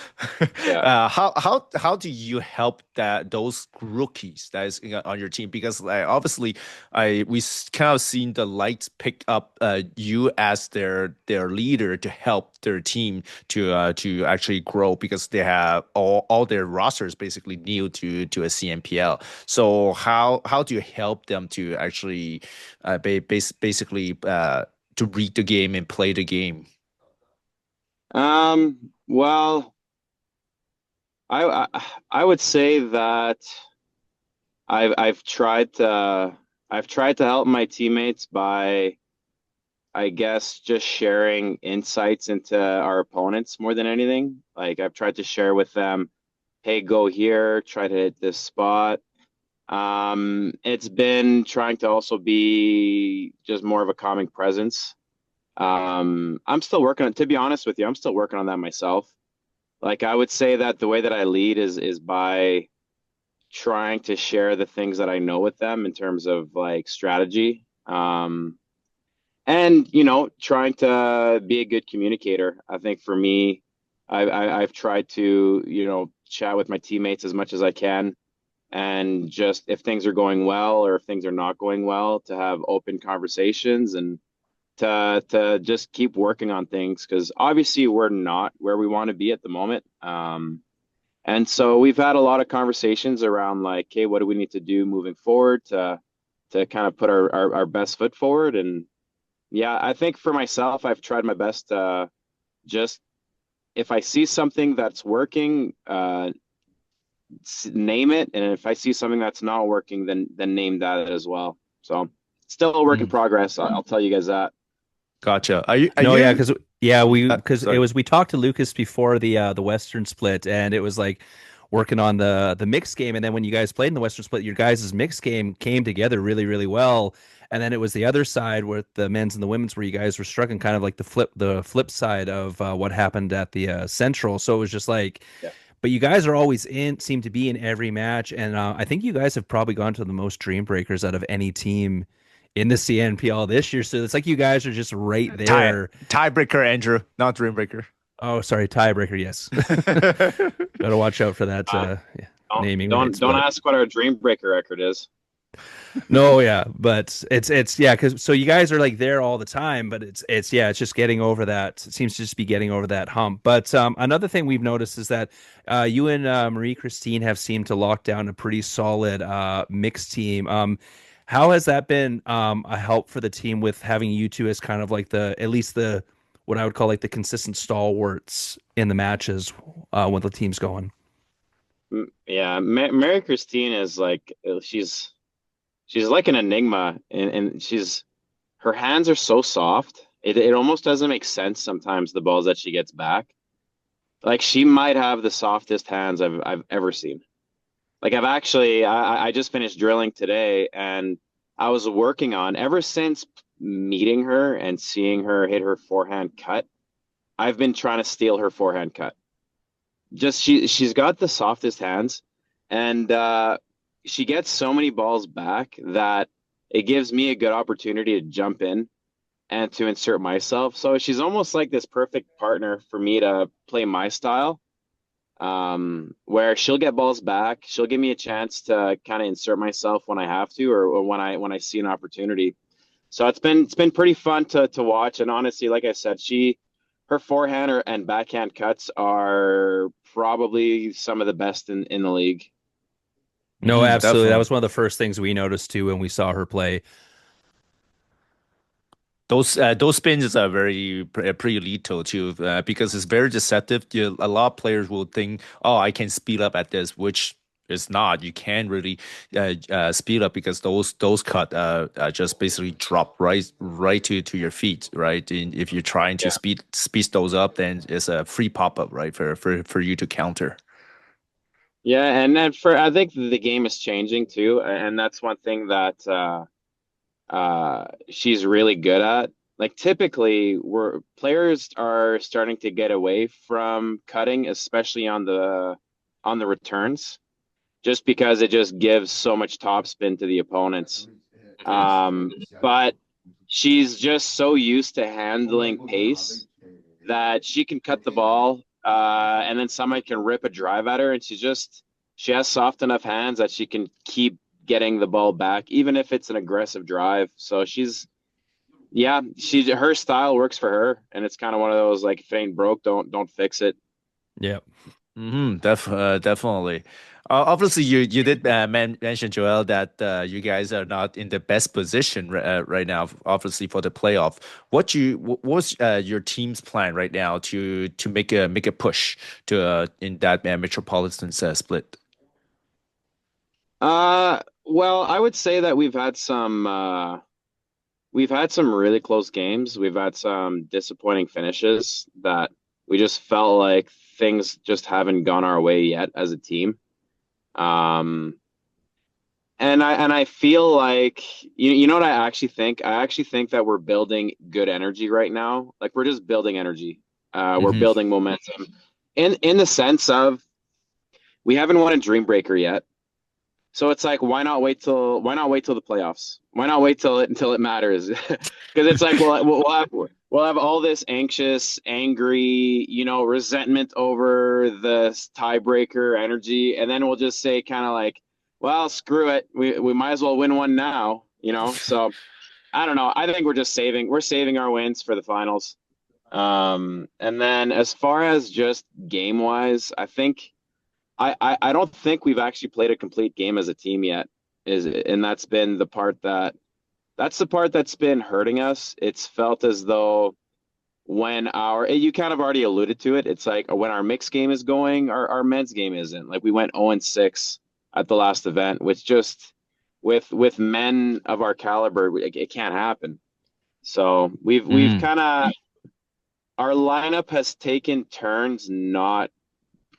Yeah. How do you help those rookies that is on your team? Because like, obviously, kind of seen the lights pick up you as their leader to help their team to actually grow because they have all their rosters basically new to a CNPL. So how do you help them to actually basically to read the game and play the game? Well, I would say that I've I've tried to I've tried to help my teammates by, I guess, just sharing insights into our opponents more than anything. Like I've tried to share with them, hey, go here, try to hit this spot. It's been trying to also be just more of a calming presence. I'm still working on, to be honest with you, I'm still working on that myself. Like I would say that the way that I lead is by trying to share the things that I know with them in terms of like strategy. And trying to be a good communicator. I think for me, I've tried to chat with my teammates as much as I can, and just if things are going well or if things are not going well, to have open conversations and to just keep working on things, because obviously we're not where we want to be at the moment. And so we've had a lot of conversations around like, hey, what do we need to do moving forward to kind of put our best foot forward. And yeah, I think for myself, I've tried my best to just, if I see something that's working, name it, and if I see something that's not working, then name that as well. So still a work in Mm, progress. I'll tell you guys that. gotcha. Are No, yeah, you? because it Sorry. was we talked to Lucas before the Western Split, and it was like working on the mixed game, and then when you guys played in the Western Split, your guys' mixed game came together really really well, and then it was the other side with the men's and the women's where you guys were struggling, kind of like the flip side of what happened at the Central. So it was just like, Yeah. but you guys are always seem to be in every match, and I think you guys have probably gone to the most Dream Breakers out of any team in the CNPL this year. So it's like you guys are just right there. Tiebreaker, Andrew, not Dreambreaker. Oh, sorry, tiebreaker. Yes, got to watch out for that Uh, yeah, don't naming don't rights. don't But ask what our dream breaker record is. no, yeah, but it's yeah, because so you guys are like there all the time, but it's yeah, it's just getting over that. It seems to just be getting over that hump. But another thing we've noticed is that you and Marie Christine have seemed to lock down a pretty solid mixed team. How has that been a help for the team with having you two as kind of like the at least the what I would call like the consistent stalwarts in the matches when the team's going? Yeah, Mary Christine is like, she's like an enigma, and her hands are so soft. It almost doesn't make sense sometimes, the balls that she gets back. Like she might have the softest hands I've ever seen. Like I just finished drilling today, and I was working on, ever since meeting her and seeing her hit her forehand cut, I've been trying to steal her forehand cut. Just she's got the softest hands, and she gets so many balls back that it gives me a good opportunity to jump in and to insert myself. So she's almost like this perfect partner for me to play my style, where she'll get balls back, she'll give me a chance to kind of insert myself when I have to, or when I see an opportunity. So it's been pretty fun to watch. And honestly, like I said, her forehand and backhand cuts are probably some of the best in the league. No, absolutely. That Definitely. was one of the first things we noticed too when we saw her play. Those spins are pretty lethal too, because it's very deceptive. A lot of players will think, "Oh, I can speed up at this," which is not. You can't really speed up because those cut just basically drop right to your feet, right? And if you're trying to Yeah. speed those up, then it's a free pop up, right, for you to counter. Yeah, and then I think the game is changing too, and that's one thing that she's really good at. Like typically, players are starting to get away from cutting, especially on on the returns, just because it just gives so much topspin to the opponents. But she's just so used to handling pace that she can cut the ball, and then somebody can rip a drive at her, and she has soft enough hands that she can keep getting the ball back, even if it's an aggressive drive. So her style works for her, and it's kind of one of those like, if it ain't broke, don't fix it. Yep. Definitely. Obviously, you did mention, Joel, that you guys are not in the best position right now, obviously for the playoff. What's your team's plan right now to make a push to in that metropolitan split? Well, I would say that we've had some really close games. We've had some disappointing finishes that we just felt like things just haven't gone our way yet as a team. And I feel like, you know what I actually think? I actually think that we're building good energy right now. Like, we're just building energy. We're building momentum in the sense of, we haven't won a Dream Breaker yet. So it's like, why not wait till the playoffs? Why not wait until it matters? Because it's like, we'll have all this anxious, angry, resentment over the tiebreaker energy, and then we'll just say, kind of like, well, screw it. We might as well win one now, So I don't know. I think we're saving our wins for the finals. And then as far as just game wise, I think. I don't think we've actually played a complete game as a team yet, and that's the part that's been hurting us. It's felt as though you kind of already alluded to it. It's like, when our mixed game is going, our men's game isn't. Like, we went 0-6 at the last event, which just with men of our caliber, it can't happen. So we've kind of, our lineup has taken turns not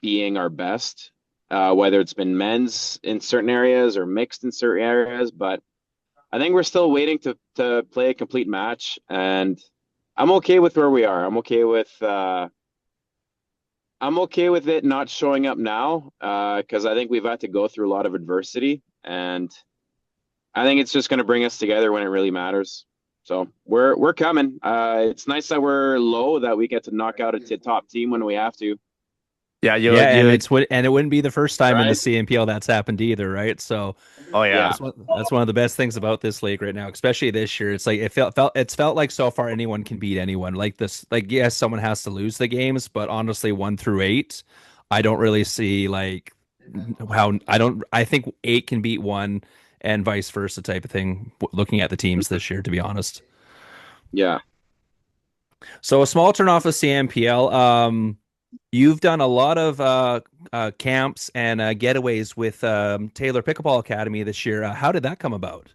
being our best, whether it's been men's in certain areas or mixed in certain areas. But I think we're still waiting to play a complete match, and I'm okay with where we are. I'm okay with it not showing up now, because I think we've had to go through a lot of adversity, and I think it's just going to bring us together when it really matters. So we're coming. It's nice that we're low, that we get to knock out a top team when we have to. Yeah, And it wouldn't be the first time in the Right? CNPL that's happened either, right? So oh yeah. that's one of the best things about this league right now, especially this year. It's like it's felt like so far anyone can beat anyone. Like this, like, yes, someone has to lose the games, but honestly, 1 through 8, I don't really see like how I think 8 can beat 1 and vice versa type of thing. Looking at the teams this year, to be honest. Yeah. So a small turn off of CNPL. You've done a lot of camps and getaways with Taylor Pickleball Academy this year. How did that come about?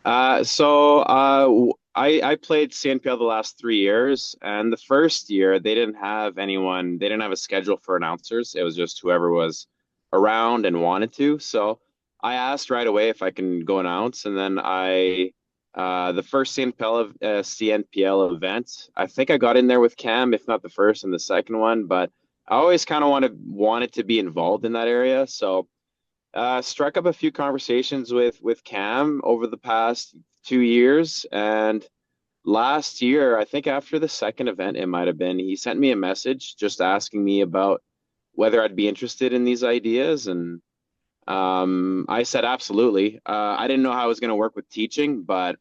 I played CNPL the last 3 years, and the first year they didn't have anyone. They didn't have a schedule for announcers. It was just whoever was around and wanted to. So I asked right away if I can go announce, and then the first CNPL event, I think I got in there with Cam, if not the first and the second one, but I always kind of wanted to be involved in that area. So struck up a few conversations with Cam over the past 2 years, and last year, I think after the second event, it might have been, he sent me a message just asking me about whether I'd be interested in these ideas, and I said absolutely. I didn't know how I was going to work with teaching, but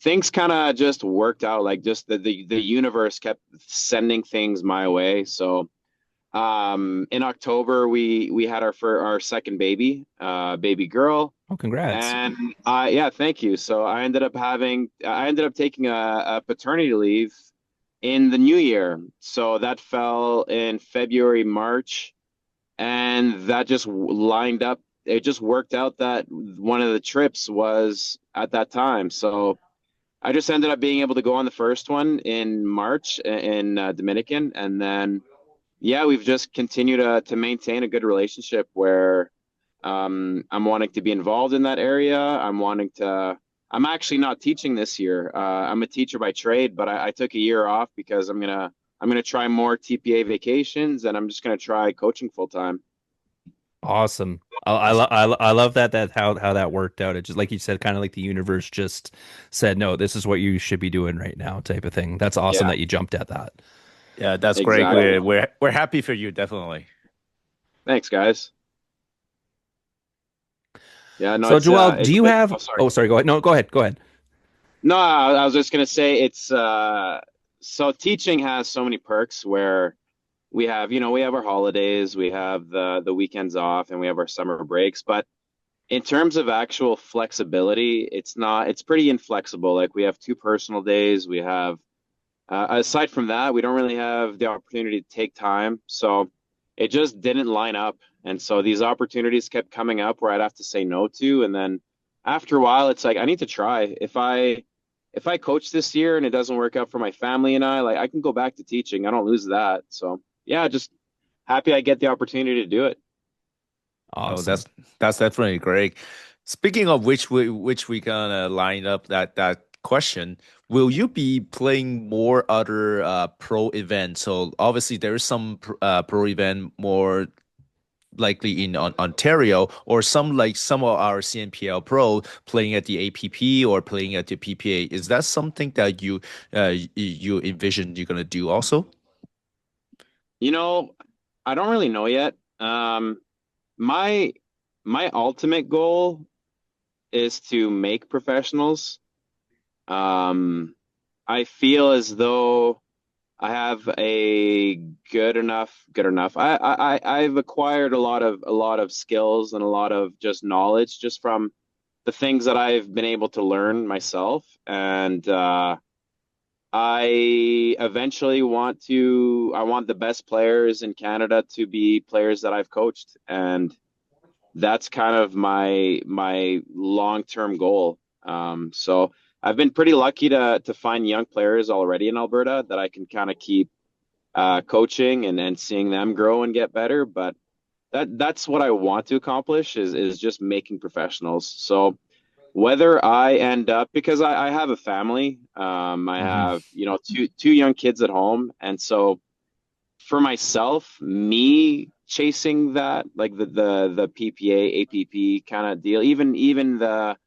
things kind of just worked out. Like, just the universe kept sending things my way. So in October, we had our second baby, baby girl. Oh, congrats. And yeah, thank you. So I ended up taking a paternity leave in the new year. So that fell in February, March, and that just lined up. It just worked out that one of the trips was at that time. So I just ended up being able to go on the first one in March in Dominican, and then yeah, we've just continued to maintain a good relationship where I'm wanting to be involved in that area. I'm actually not teaching this year. I'm a teacher by trade, but I took a year off because I'm gonna I'm going to try more TPA vacations, and I'm just going to try coaching full time. Awesome. I love that how that worked out. It just like you said, kind of like the universe just said, no, this is what you should be doing right now, type of thing. That's awesome Yeah, that you jumped at that. Yeah, that's great. exactly. We're happy for you, definitely. Thanks, guys. Yeah, no, So Joel, do it's you been. have? Oh, sorry. Oh, sorry. Go ahead. No, go ahead. Go ahead. No, I was just gonna say it's so teaching has so many perks where we have, we have our holidays, we have the weekends off, and we have our summer breaks. But in terms of actual flexibility, it's pretty inflexible. Like we have 2 personal days, we have aside from that, we don't really have the opportunity to take time. So it just didn't line up. And so these opportunities kept coming up where I'd have to say no to. And then after a while, it's like I need to try. If I coach this year and it doesn't work out for my family and I, like I can go back to teaching. I don't lose that. So yeah, just happy I get the opportunity to do it. Oh, Awesome. that's definitely great. Speaking of which we kind of line up that question, will you be playing more other pro events? So obviously there is some pro event more likely in Ontario, or some of our CNPL pro playing at the APP or playing at the PPA. Is that something that you envision you're gonna do also? You know, I don't really know yet. My my ultimate goal is to make professionals. Um, I feel as though I have a good enough. I've acquired a lot of skills and a lot of just knowledge just from the things that I've been able to learn myself. And I want the best players in Canada to be players that I've coached. And that's kind of my long-term goal. So I've been pretty lucky to find young players already in Alberta that I can kind of keep coaching and seeing them grow and get better. But that's what I want to accomplish is just making professionals. So whether I end up because I have a family, I Hmm. have two young kids at home, and so for myself, me chasing that like the PPA APP kind of deal, even the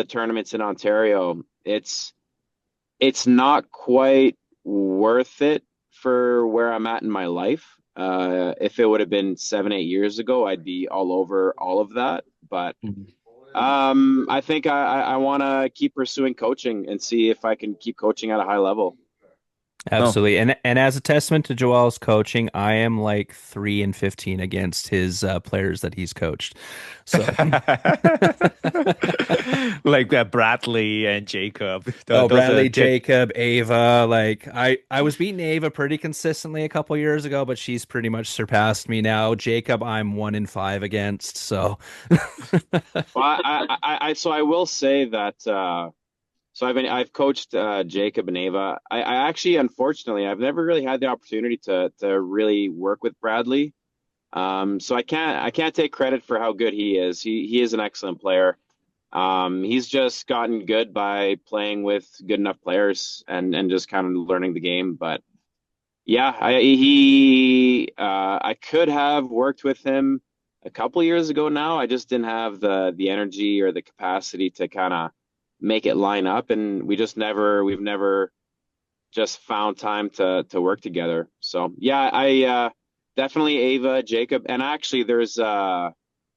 tournaments in Ontario, it's not quite worth it for where I'm at in my life. If it would have been 7, 8 years ago, I'd be all over all of that. But I think I want to keep pursuing coaching and see if I can keep coaching at a high level. No. Absolutely. And as a testament to Joel's coaching, I am like 3-15 against his players that he's coached. So Like Bradley and Jacob. oh, Those are Bradley, Jacob, Ava, like I was beating Ava pretty consistently a couple years ago, but she's pretty much surpassed me now. Jacob, I'm 1-5 against. So Well, so I will say that so I've coached Jacob and Ava. I actually, unfortunately, I've never really had the opportunity to really work with Bradley. So I can't take credit for how good he is. He is an excellent player. He's just gotten good by playing with good enough players and just kind of learning the game. But yeah, I could have worked with him a couple years ago now. I just didn't have the energy or the capacity to kind of make it line up, and we've never just found time to work together. So yeah, I definitely Ava, Jacob, and actually there's a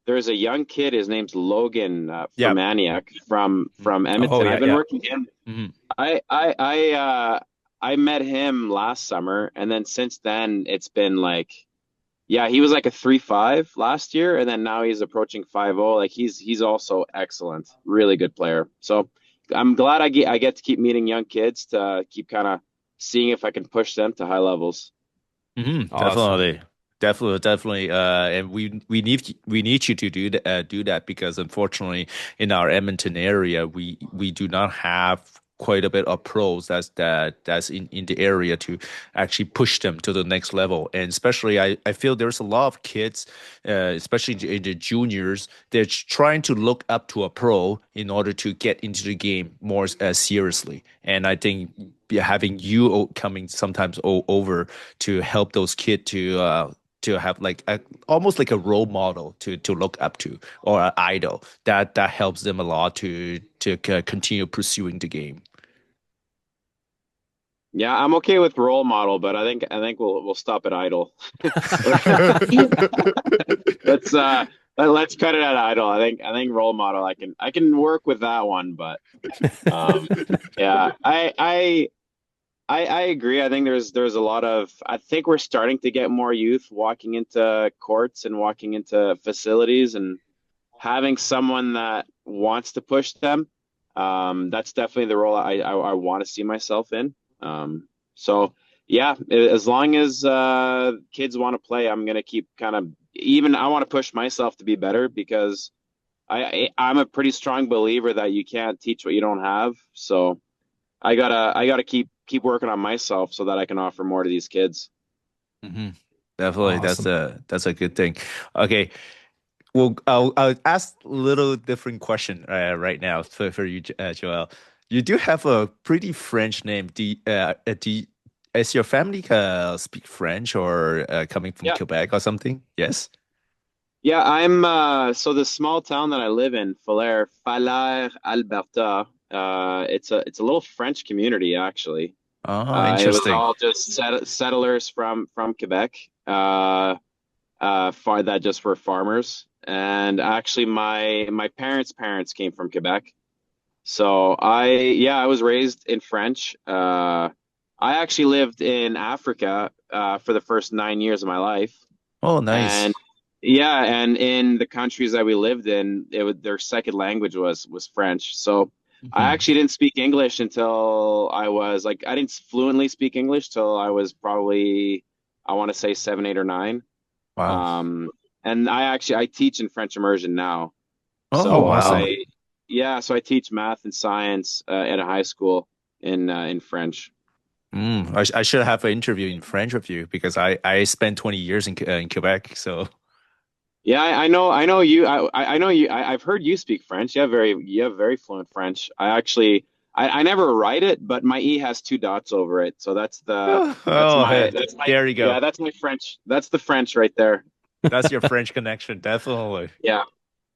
young kid. His name's Logan yeah. Fermaniak from oh Edmonton. yeah, I've been yeah. working with him. Mhm. I met him last summer, and then since then it's been like, yeah, he was like a 3.5 last year, and then now he's approaching 5.0. Like he's also excellent, really good player. So I'm glad I get to keep meeting young kids to keep kind of seeing if I can push them to high levels. Awesome. Definitely. And we need you to do that because unfortunately in our Edmonton area we do not have quite a bit of pros that's in the area to actually push them to the next level. And especially, I feel there's a lot of kids, especially in the juniors, they're trying to look up to a pro in order to get into the game more seriously. And I think having you coming sometimes over to help those kids to have like almost like a role model to look up to, or an idol that helps them a lot to continue pursuing the game. Yeah, I'm okay with role model, but I think we'll stop at idol. Let's let's cut it at idol. I think role model I can work with that one, but um yeah, I agree. I think there's a lot of I think we're starting to get more youth walking into courts and walking into facilities and having someone that wants to push them. That's definitely the role I want to see myself in. So yeah, as long as kids want to play, I'm gonna keep kind of even I want to push myself to be better because I'm a pretty strong believer that you can't teach what you don't have. So I gotta keep working on myself so that I can offer more to these kids. Hmm. Definitely, Awesome. that's a good thing. Okay, well, I'll ask a little different question right now for you, Joel. You do have a pretty French name. Is your family speak French or coming from Yeah. Quebec or something? Yes. Yeah, I'm so the small town that I live in, Falaire, Alberta. It's a little French community actually. Oh, It was interesting. all just settlers from Quebec, far that just were farmers. And actually, my parents' came from Quebec. So I was raised in French. I actually lived in Africa for the first 9 years of my life. Oh, nice. And yeah, and in the countries that we lived in, their second language was French. So I Mhm. actually didn't speak English until I was like I didn't fluently speak English till I was probably I want to say 7, 8, or 9. Wow. Um, and I teach in French immersion now. Oh, So awesome. I teach math and science at a high school in French. I should have an interview in French with you because I spent 20 years in Quebec. So, Yeah, I know you. I know you. I've heard you speak French. You have very fluent French. I never write it, but my E has two dots over it. So there you go. that's my French. That's the French right there. That's your French connection, definitely. Yeah,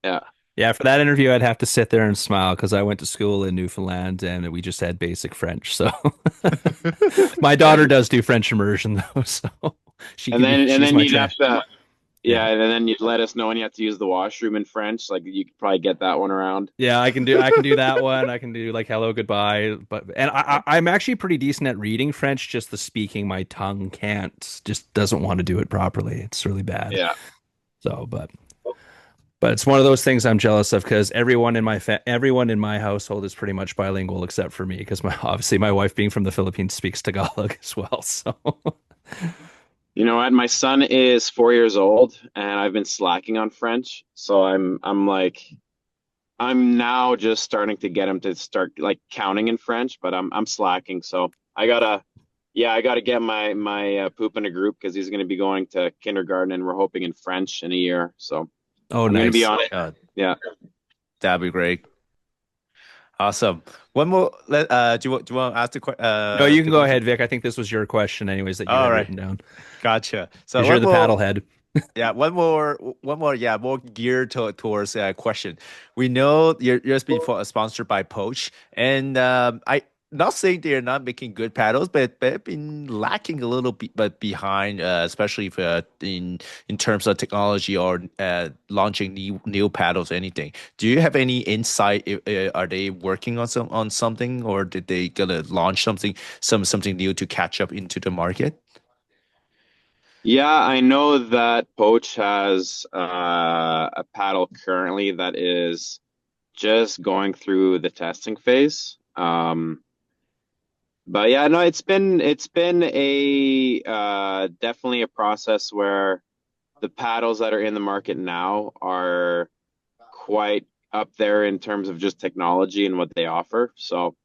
yeah. Yeah, for that interview, I'd have to sit there and smile because I went to school in Newfoundland and we just had basic French. So my daughter does do French immersion though, so And then and she's then my you'd have to yeah. yeah, and then you'd let us know when you have to use the washroom in French. Like you could probably get that one around. Yeah, I can do that one. I can do like hello, goodbye. But and I'm actually pretty decent at reading French, just the speaking my tongue can't just doesn't want to do it properly. It's really bad. Yeah. So, but it's one of those things I'm jealous of because everyone in my household is pretty much bilingual except for me because my obviously my wife being from the Philippines speaks Tagalog as well. So You know what? My son is 4 years old, and I've been slacking on French. So I'm now just starting to get him to start like counting in French, but I'm slacking. So I gotta get my poop in a group because he's gonna be going to kindergarten, and we're hoping in French in a year. So oh I'm gonna be nice. on it. Yeah. That'd be great. Awesome. One more. Do you want to ask No, you can the go question? ahead, Vic. I think this was your question anyways that you All had right. written down Gotcha. So because you're one the more. paddle head. Yeah, one more. Yeah, more geared towards question. We know you're being sponsored by Poach, and I not saying they're not making good paddles, but they've been lacking a little bit, but behind, especially if, in terms of technology or launching new paddles, or anything. Do you have any insight? Are they working on something, or did they gonna launch something new to catch up into the market? Yeah, I know that Poach has a paddle currently that is just going through the testing phase. But yeah, no, it's been a definitely a process where the paddles that are in the market now are quite up there in terms of just technology and what they offer. So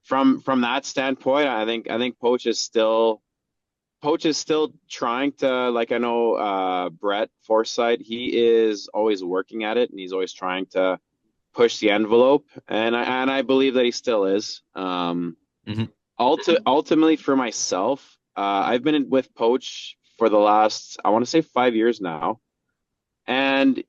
from that standpoint, I think Poach is still trying to, like, I know Brett Forsyth, he is always working at it and he's always trying to push the envelope, and I believe that he still is. Mm-hmm. Ultimately for myself, I've been with Poach for the last, I want to say, 5 years now, and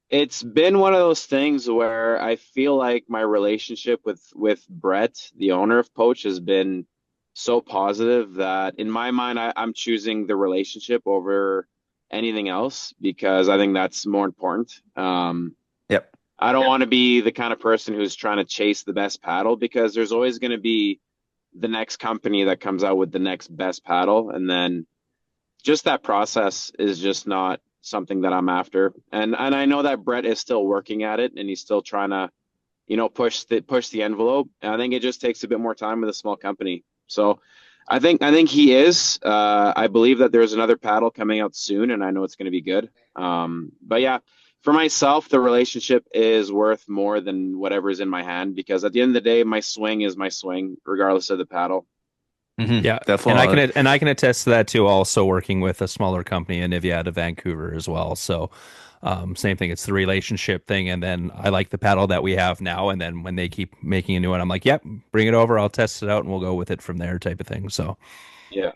it's been one of those things where I feel like my relationship with Brett, the owner of Poach, has been so positive that in my mind I'm choosing the relationship over anything else because I think that's more important. Yep. I don't want to be the kind of person who's trying to chase the best paddle because there's always going to be the next company that comes out with the next best paddle, and then just that process is just not something that I'm after. And I know that Brett is still working at it and he's still trying to, push the envelope. And I think it just takes a bit more time with a small company. So I think he is. I believe that there's another paddle coming out soon, and I know it's going to be good. But yeah, for myself, the relationship is worth more than whatever's in my hand because at the end of the day, my swing is my swing, regardless of the paddle. Mm-hmm. Yeah, Definitely. and I can attest to that too. Also working with a smaller company in Nivea out of Vancouver as well. So, same thing. It's the relationship thing, and then I like the paddle that we have now. And then when they keep making a new one, I'm like, "Yep, bring it over. I'll test it out, and we'll go with it from there," type of thing. So, Yeah.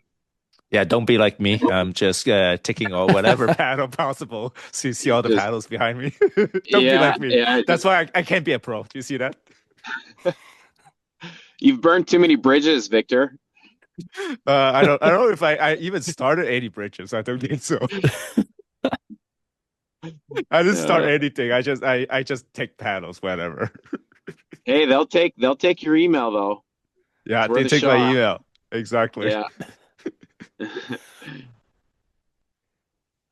Yeah, don't be like me. I'm just taking all whatever paddle possible. So you see all the Just paddles behind me. Don't be yeah, like me. yeah. That's why I can't be a pro. Do you see that? You've burned too many bridges, Victor. I don't know if I even started any bridges. I don't think so. I didn't start Uh, anything. I just take paddles, whatever. hey, they'll take your email though. Yeah, It's they worth a take my shot. email. Exactly. Yeah.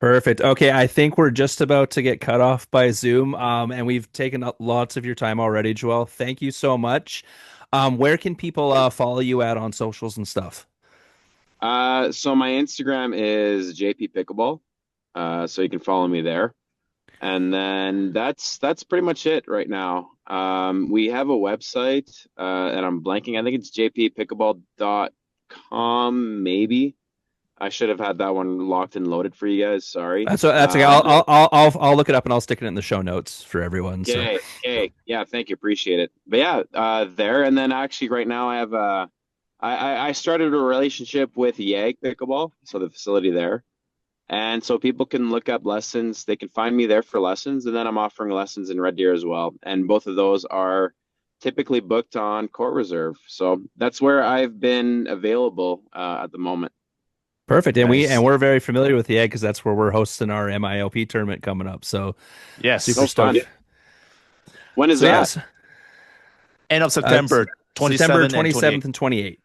perfect. Okay, I think we're just about to get cut off by Zoom. And we've taken up lots of your time already, Joel. Thank you so much. Where can people follow you at on socials and stuff? So my Instagram is JP Pickleball. So you can follow me there. And then that's pretty much it right now. We have a website, and I'm blanking. I think it's jppickleball.com, maybe. I should have had that one locked and loaded for you guys. Sorry. That's okay. I'll look it up and I'll stick it in the show notes for everyone. So Okay, okay. Yeah, thank you. Appreciate it. But yeah, there. And then actually right now I have I started a relationship with Yag Pickleball, so the facility there. And so people can look up lessons. They can find me there for lessons, and then I'm offering lessons in Red Deer as well. And both of those are typically booked on court reserve. So that's where I've been available at the moment. perfect. And Nice. we're very familiar with the egg because that's where we're hosting our MiLP tournament coming up. So Yes. super No fun. stoked. When is So that? yes, End of it's September, September 27 and 27th 28. and 28th.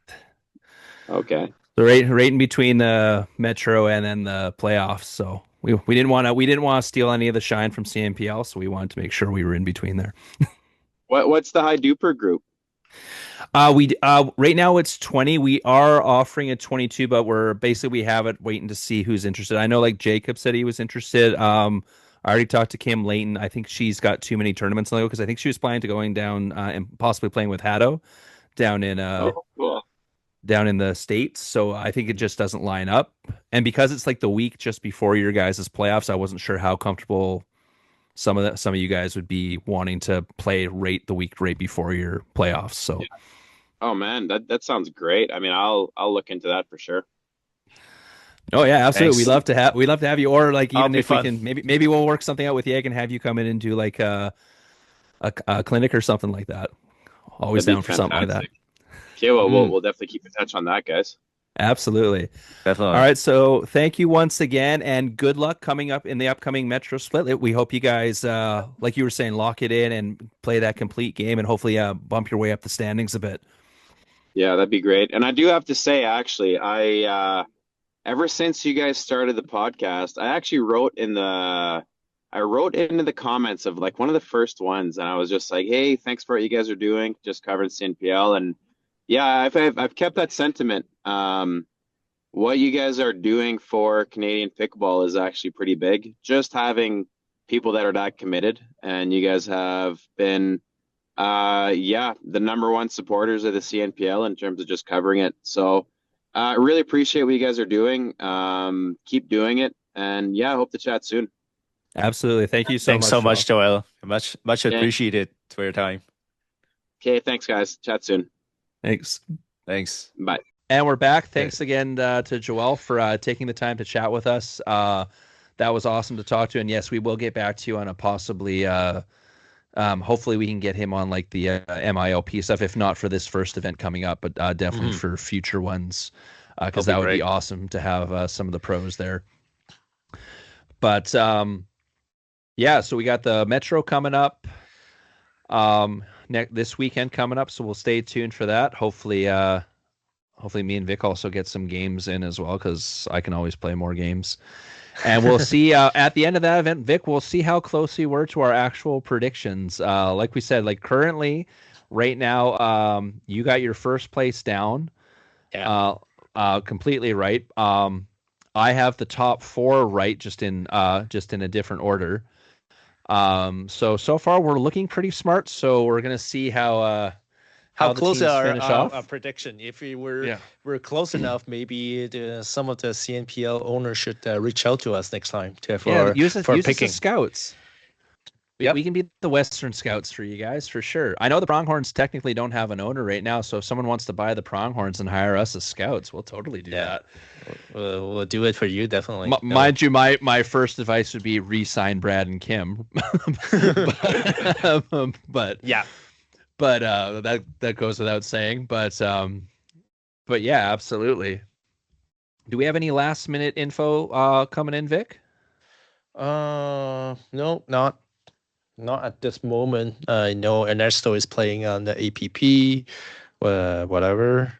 Okay. So right in between the Metro and then the playoffs. So we didn't want to steal any of the shine from CNPL, so we wanted to make sure we were in between there. What's the high duper group? We right now it's 20. We are offering a 22, but we have it waiting to see who's interested. I know like Jacob said he was interested. I already talked to Kim Layton. I think she's got too many tournaments on the go because I think she was planning to going down and possibly playing with Haddo down in Oh, cool. down in the States. So I think it just doesn't line up. And because it's like the week just before your guys' playoffs, I wasn't sure how comfortable some of you guys would be wanting to play the week right before your playoffs. So Oh man, that sounds great. I mean, I'll look into that for sure. oh yeah, absolutely. Thanks. We love to have you, or like That'll even be if we fun. can maybe we'll work something out with Yeg and have you come in and do like a clinic or something like that. Always That'd be down for something like that. fantastic. Okay, well, we'll Mm, we'll definitely keep in touch on that, guys. Absolutely. All definitely. right, so thank you once again, and good luck coming up in the upcoming Metro Split. We hope you guys, like you were saying, lock it in and play that complete game, and hopefully bump your way up the standings a bit. Yeah, that'd be great. And I do have to say, actually, I ever since you guys started the podcast, I actually I wrote into the comments of like one of the first ones, and I was just like, "Hey, thanks for what you guys are doing, just covering CNPL." And yeah, I've kept that sentiment. What you guys are doing for Canadian pickleball is actually pretty big. Just having people that are that committed, and you guys have been yeah, the number one supporters of the CNPL in terms of just covering it. So I really appreciate what you guys are doing. Keep doing it. And yeah, I hope to chat soon. Absolutely. Thank you so Thanks much, so much, Joel. Joel. Much Okay. appreciated for your time. Okay. Thanks, guys. Chat soon. Thanks. Thanks. Bye. And we're back. Thanks again to Joel for taking the time to chat with us. That was awesome to talk to. And yes, we will get back to you on a possibly, hopefully we can get him on like the MiLP stuff, if not for this first event coming up, but definitely for future ones, because that would be awesome to have some of the pros there. But yeah, so we got the Metro coming up this weekend coming up, so we'll stay tuned for that. Hopefully me and Vic also get some games in as well, because I can always play more games. And we'll see at the end of that event, Vic, we'll see how close we were to our actual predictions. Like we said, like currently, right now, you got your first place down. Yeah. Completely right. I have the top 4 right, just in a different order. So far we're looking pretty smart. So we're gonna see how close our prediction. If we were close enough, maybe some of the CNPL owners should reach out to us next time use us picking as scouts. We can be the Western Scouts for you guys, for sure. I know the Pronghorns technically don't have an owner right now, so if someone wants to buy the Pronghorns and hire us as scouts, we'll totally do that. We'll do it for you, definitely. Mind you, my first advice would be re-sign Brad and Kim. but yeah. But that goes without saying. But yeah, absolutely. Do we have any last minute info coming in, Vic? No, not at this moment. I know Ernesto is playing on the APP, whatever.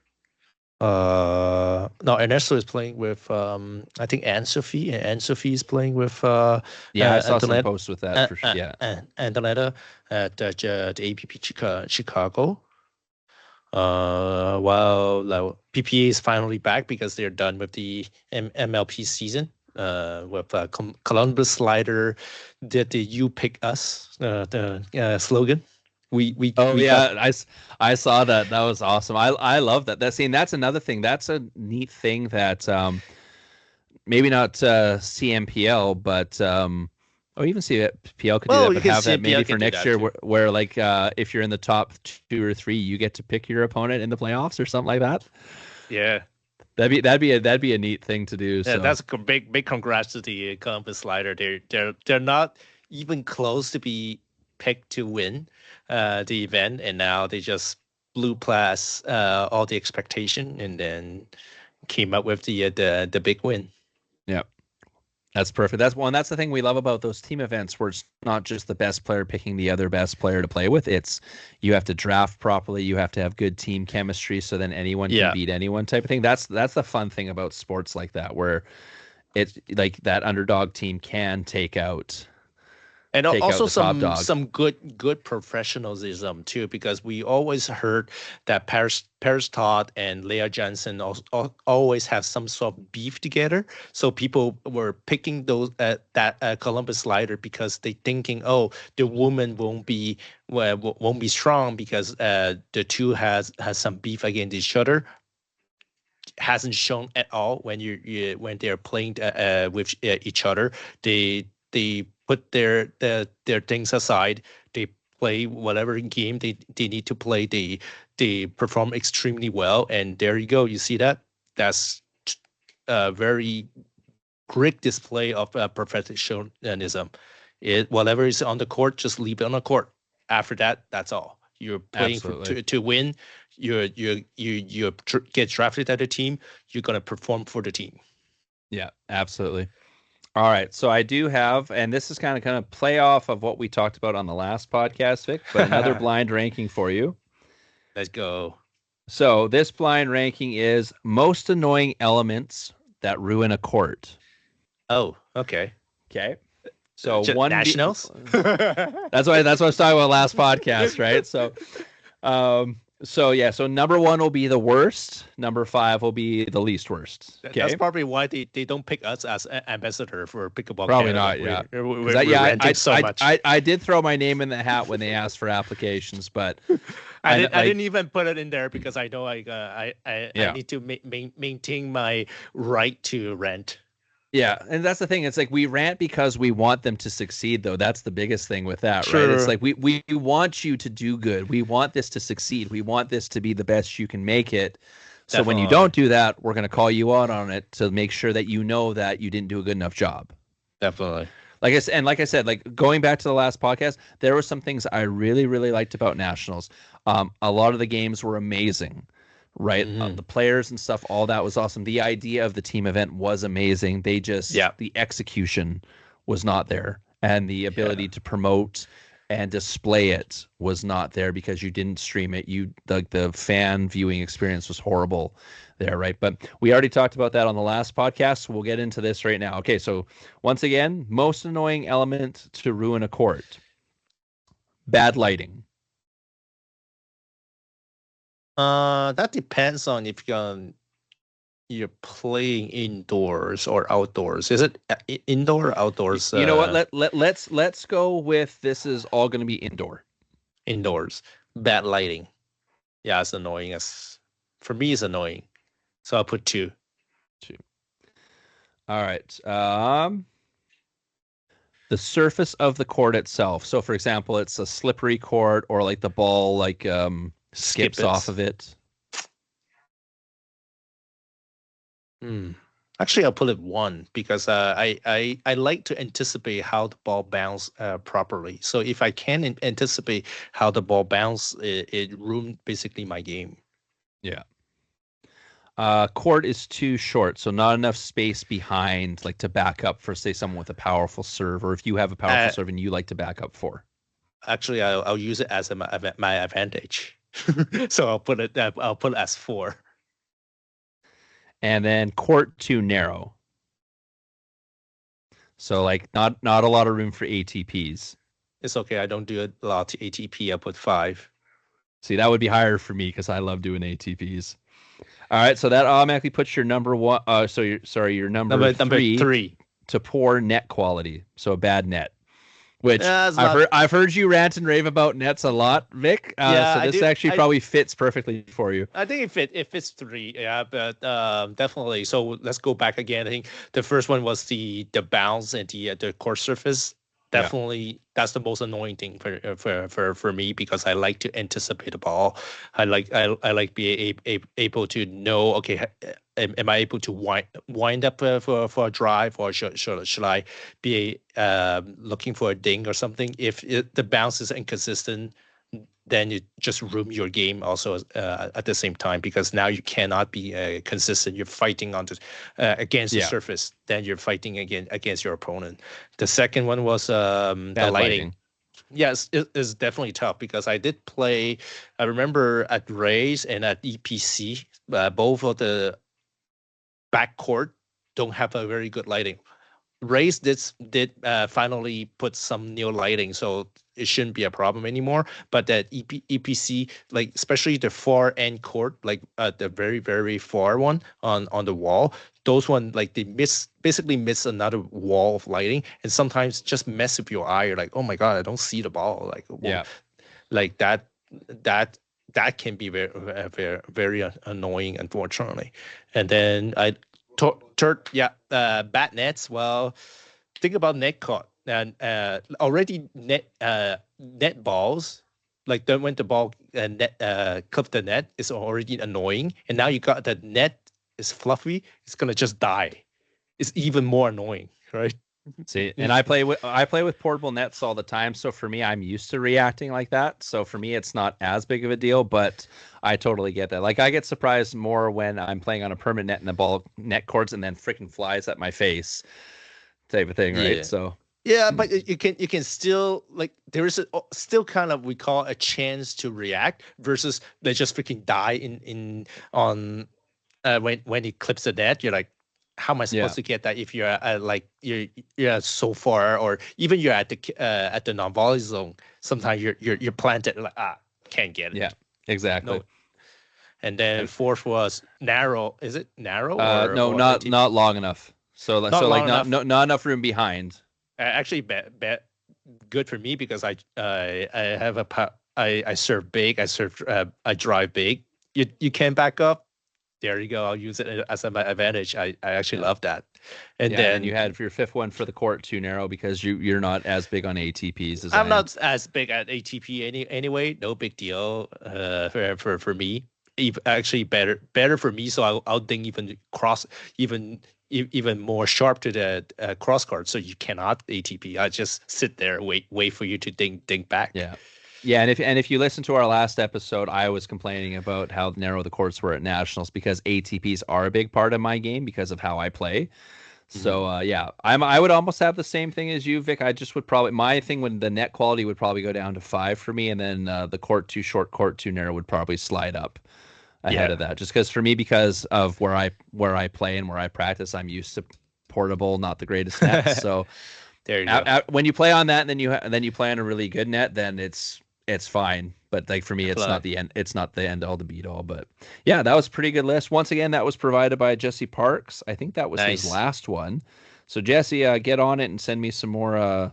No, Ernesto is playing with I think Anne-Sophie, and Anne-Sophie is playing with I saw some posts with that for sure. Yeah, Antonetta at the APP Chicago. While PPA is finally back because they're done with the MLP season. With Columbus Slider did the "You Pick Us" the slogan. I saw that. That was awesome. I love that. That's another thing. That's a neat thing that maybe not CNPL, but or even CNPL could do that, but have that maybe for next year, where like if you're in the top 2 or 3, you get to pick your opponent in the playoffs or something like that. Yeah. That'd be a neat thing to do. Yeah, so. That's a big congrats to the Columbus Slider. They're not even close to be picked to win the event, and now they just blew past all the expectation, and then came up with the big win. Yeah, that's perfect. That's the thing we love about those team events, where it's not just the best player picking the other best player to play with. It's you have to draft properly, you have to have good team chemistry, so then anyone can beat anyone type of thing. That's the fun thing about sports like that, where it's like that underdog team can take out. And also some good professionalism too, because we always heard that Paris Todd and Leah Johnson always have some sort of beef together. So people were picking those that Columbus Slider because they thinking, oh, the woman won't be strong because the two has some beef against each other. Hasn't shown at all when when they're playing with each other. They put their things aside. They play whatever game they need to play. They perform extremely well, and there you go. You see that? That's a very great display of professionalism. Whatever is on the court, just leave it on the court. After that, that's all. You're playing to win. You get drafted at a team. You're gonna perform for the team. Yeah, absolutely. All right, so I do have, and this is kind of play off of what we talked about on the last podcast, Vic, but another blind ranking for you. Let's go. So this blind ranking is most annoying elements that ruin a court. Oh, okay. Okay. So nationals. That's what I was talking about last podcast, right? So, So number 1 will be the worst. Number 5 will be the least worst. Okay? That's probably why they don't pick us as ambassador for Pickleball Probably Canada. not, yeah. We're ranting so much. I did throw my name in the hat when they asked for applications, but I didn't even put it in there because I know I need to maintain my right to rant. Yeah, and that's the thing. It's like we rant because we want them to succeed, though. That's the biggest thing with that, Sure. right? It's like we want you to do good. We want this to succeed. We want this to be the best you can make it. So Definitely. when you don't do that, we're going to call you out on it to make sure that you know that you didn't do a good enough job. Definitely. Like I said, like going back to the last podcast, there were some things I really, really liked about Nationals. A lot of the games were amazing. Right, the players and stuff, all that was awesome. The idea of the team event was amazing. They just the execution was not there, and the ability to promote and display it was not there because you didn't stream it. The fan viewing experience was horrible there, right? But we already talked about that on the last podcast, so we'll get into this right now. Okay, so once again, most annoying element to ruin a court: bad lighting. That depends on if you're playing indoors or outdoors. Is it indoor or outdoors? You know what? Let's go with this is all going to be indoor. Indoors. Bad lighting. Yeah, it's annoying. For me, it's annoying. So I'll put 2. 2. All right. The surface of the court itself. So, for example, it's a slippery court, or like the ball skips off of it. Actually, I'll put it 1 because I like to anticipate how the ball bounce properly. So if I can anticipate how the ball bounce, it ruined basically my game. Yeah. Court is too short, so not enough space behind, like to back up for, say, someone with a powerful serve, or if you have a powerful serve and you like to back up for. Actually, I'll use it as my advantage. So I'll put it as 4. And then court too narrow. So like not a lot of room for ATPs. It's okay. I don't do a lot to ATP. I put 5. See, that would be higher for me because I love doing ATPs. All right, so that automatically puts your number 1. Your number 3 to poor net quality. So a bad net. Which I've heard you rant and rave about nets a lot, Vic. So this actually probably fits perfectly for you. I think it fits 3, but definitely. So let's go back again. I think the first one was the bounce and the court surface. Definitely, that's the most annoying thing for me because I like to anticipate the ball. I like being able to know. Okay, am I able to wind up for a drive, or should I be looking for a ding or something? If the bounce is inconsistent, then you just ruin your game also at the same time because now you cannot be consistent. You're fighting on against the surface. Then you're fighting against your opponent. The second one was the lighting. Yes, it is definitely tough because I did play. I remember at Rays and at EPC, both of the backcourt don't have a very good lighting. Rays did finally put some new lighting, so it shouldn't be a problem anymore. But that EPC, like especially the far end court, like the very very far one on the wall, those one like they basically miss another wall of lighting, and sometimes just mess with your eye. You're like, oh my god, I don't see the ball. Like like that can be very very very annoying, unfortunately. And then bad nets. Well, think about net caught and already net balls. Like when the ball clip the net is already annoying, and now you got the net is fluffy. It's gonna just die. It's even more annoying, right? See, and I play with portable nets all the time, so for me, I'm used to reacting like that. So for me, it's not as big of a deal, but I totally get that. Like I get surprised more when I'm playing on a permanent net and the ball net cords and then freaking flies at my face, type of thing, right? So yeah, but you can still like there is still kind of we call a chance to react versus they just freaking die on when it clips the net. You're like, how am I supposed to get that if you're like you're so far, or even you're at the non-volley zone? Sometimes you're planted like can't get it. Yeah, Exactly. No. And then fourth was narrow. Is it narrow no, or not long enough. So Not long enough. not enough room behind. Actually, good for me because I have I serve big. I drive big. You can back up. There you go. I'll use it as an advantage. I actually love that. And then you had for your fifth one for the court too narrow because you're not as big on ATPs as I'm not as big at ATP anyway. No big deal. For me, actually better for me. So I'll ding even more sharp to the cross card. So you cannot ATP. I just sit there wait for you to ding back. Yeah, and if you listen to our last episode, I was complaining about how narrow the courts were at nationals because ATPs are a big part of my game because of how I play. So I would almost have the same thing as you, Vic. I just would probably my thing when the net quality would probably go down to 5 for me, and then the court too short, court too narrow would probably slide up ahead of that. Just because for me, because of where I play and where I practice, I'm used to portable, not the greatest net. So there you go. When you play on that, and then you play on a really good net, then it's fine. But like for me, it's not the end. It's not the end all to beat all. But yeah, that was a pretty good list. Once again, that was provided by Jesse Parks. I think that was his last one. So Jesse, get on it and send me some more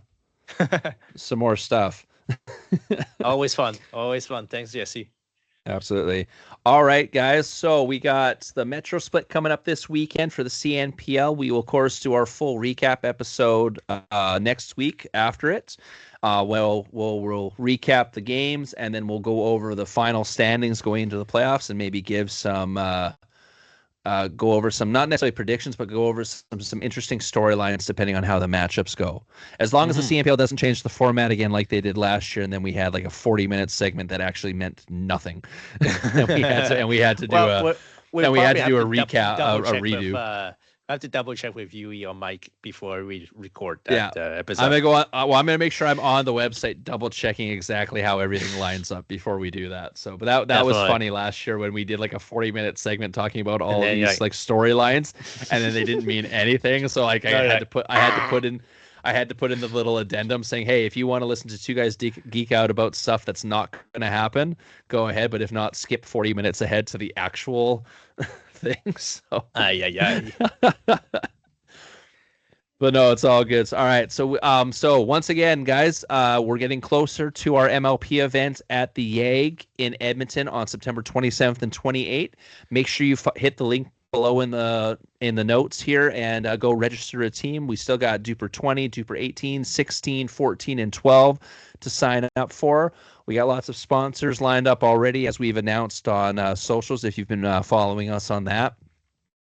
some more stuff. Always fun. Thanks, Jesse. Absolutely. All right, guys. So we got the Metro Split coming up this weekend for the CNPL. We will, of course, do our full recap episode next week after it. We'll recap the games, and then we'll go over the final standings going into the playoffs and maybe give some go over some, not necessarily predictions, but go over some interesting storylines depending on how the matchups go. As long as the CNPL doesn't change the format again like they did last year, and then we had like a 40-minute segment that actually meant nothing, and we had to do a recap, a redo. I have to double check with Yui or Mike before we record that episode. I'm gonna go on. I'm gonna make sure I'm on the website, double checking exactly how everything lines up before we do that. So, but that was funny last year when we did like a 40-minute segment talking about all of these like storylines, and then they didn't mean anything. So like I had to put in the little addendum saying, hey, if you want to listen to two guys geek out about stuff that's not going to happen, go ahead. But if not, skip 40 minutes ahead to the actual thing. So but no, it's all good. All right. So once again, guys, we're getting closer to our MLP event at the YAG in Edmonton on September 27th and 28th. Make sure you hit the link below in the notes here and go register a team. We still got Duper 20, Duper 18, 16, 14, and 12 to sign up for. We got lots of sponsors lined up already, as we've announced on socials, if you've been following us on that.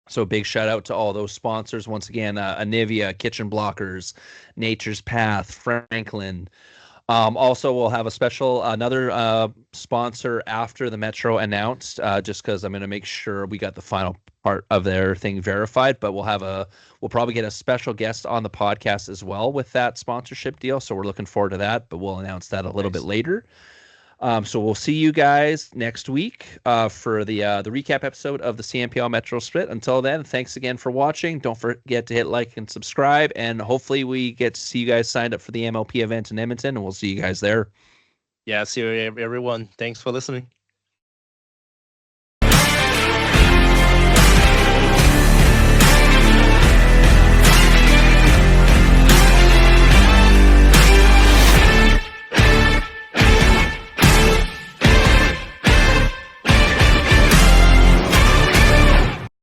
So big shout out to all those sponsors. Once again, Anivia, Kitchen Blockers, Nature's Path, Franklin. Also, we'll have another sponsor after the Metro announced, just because I'm going to make sure we got the final part of their thing verified. But we'll probably get a special guest on the podcast as well with that sponsorship deal. So we're looking forward to that, but we'll announce that a little bit later. So we'll see you guys next week for the recap episode of the CNPL Metro Split. Until then, thanks again for watching. Don't forget to hit like and subscribe, and hopefully we get to see you guys signed up for the MLP event in Edmonton, and we'll see you guys there. Yeah, see you everyone. Thanks for listening.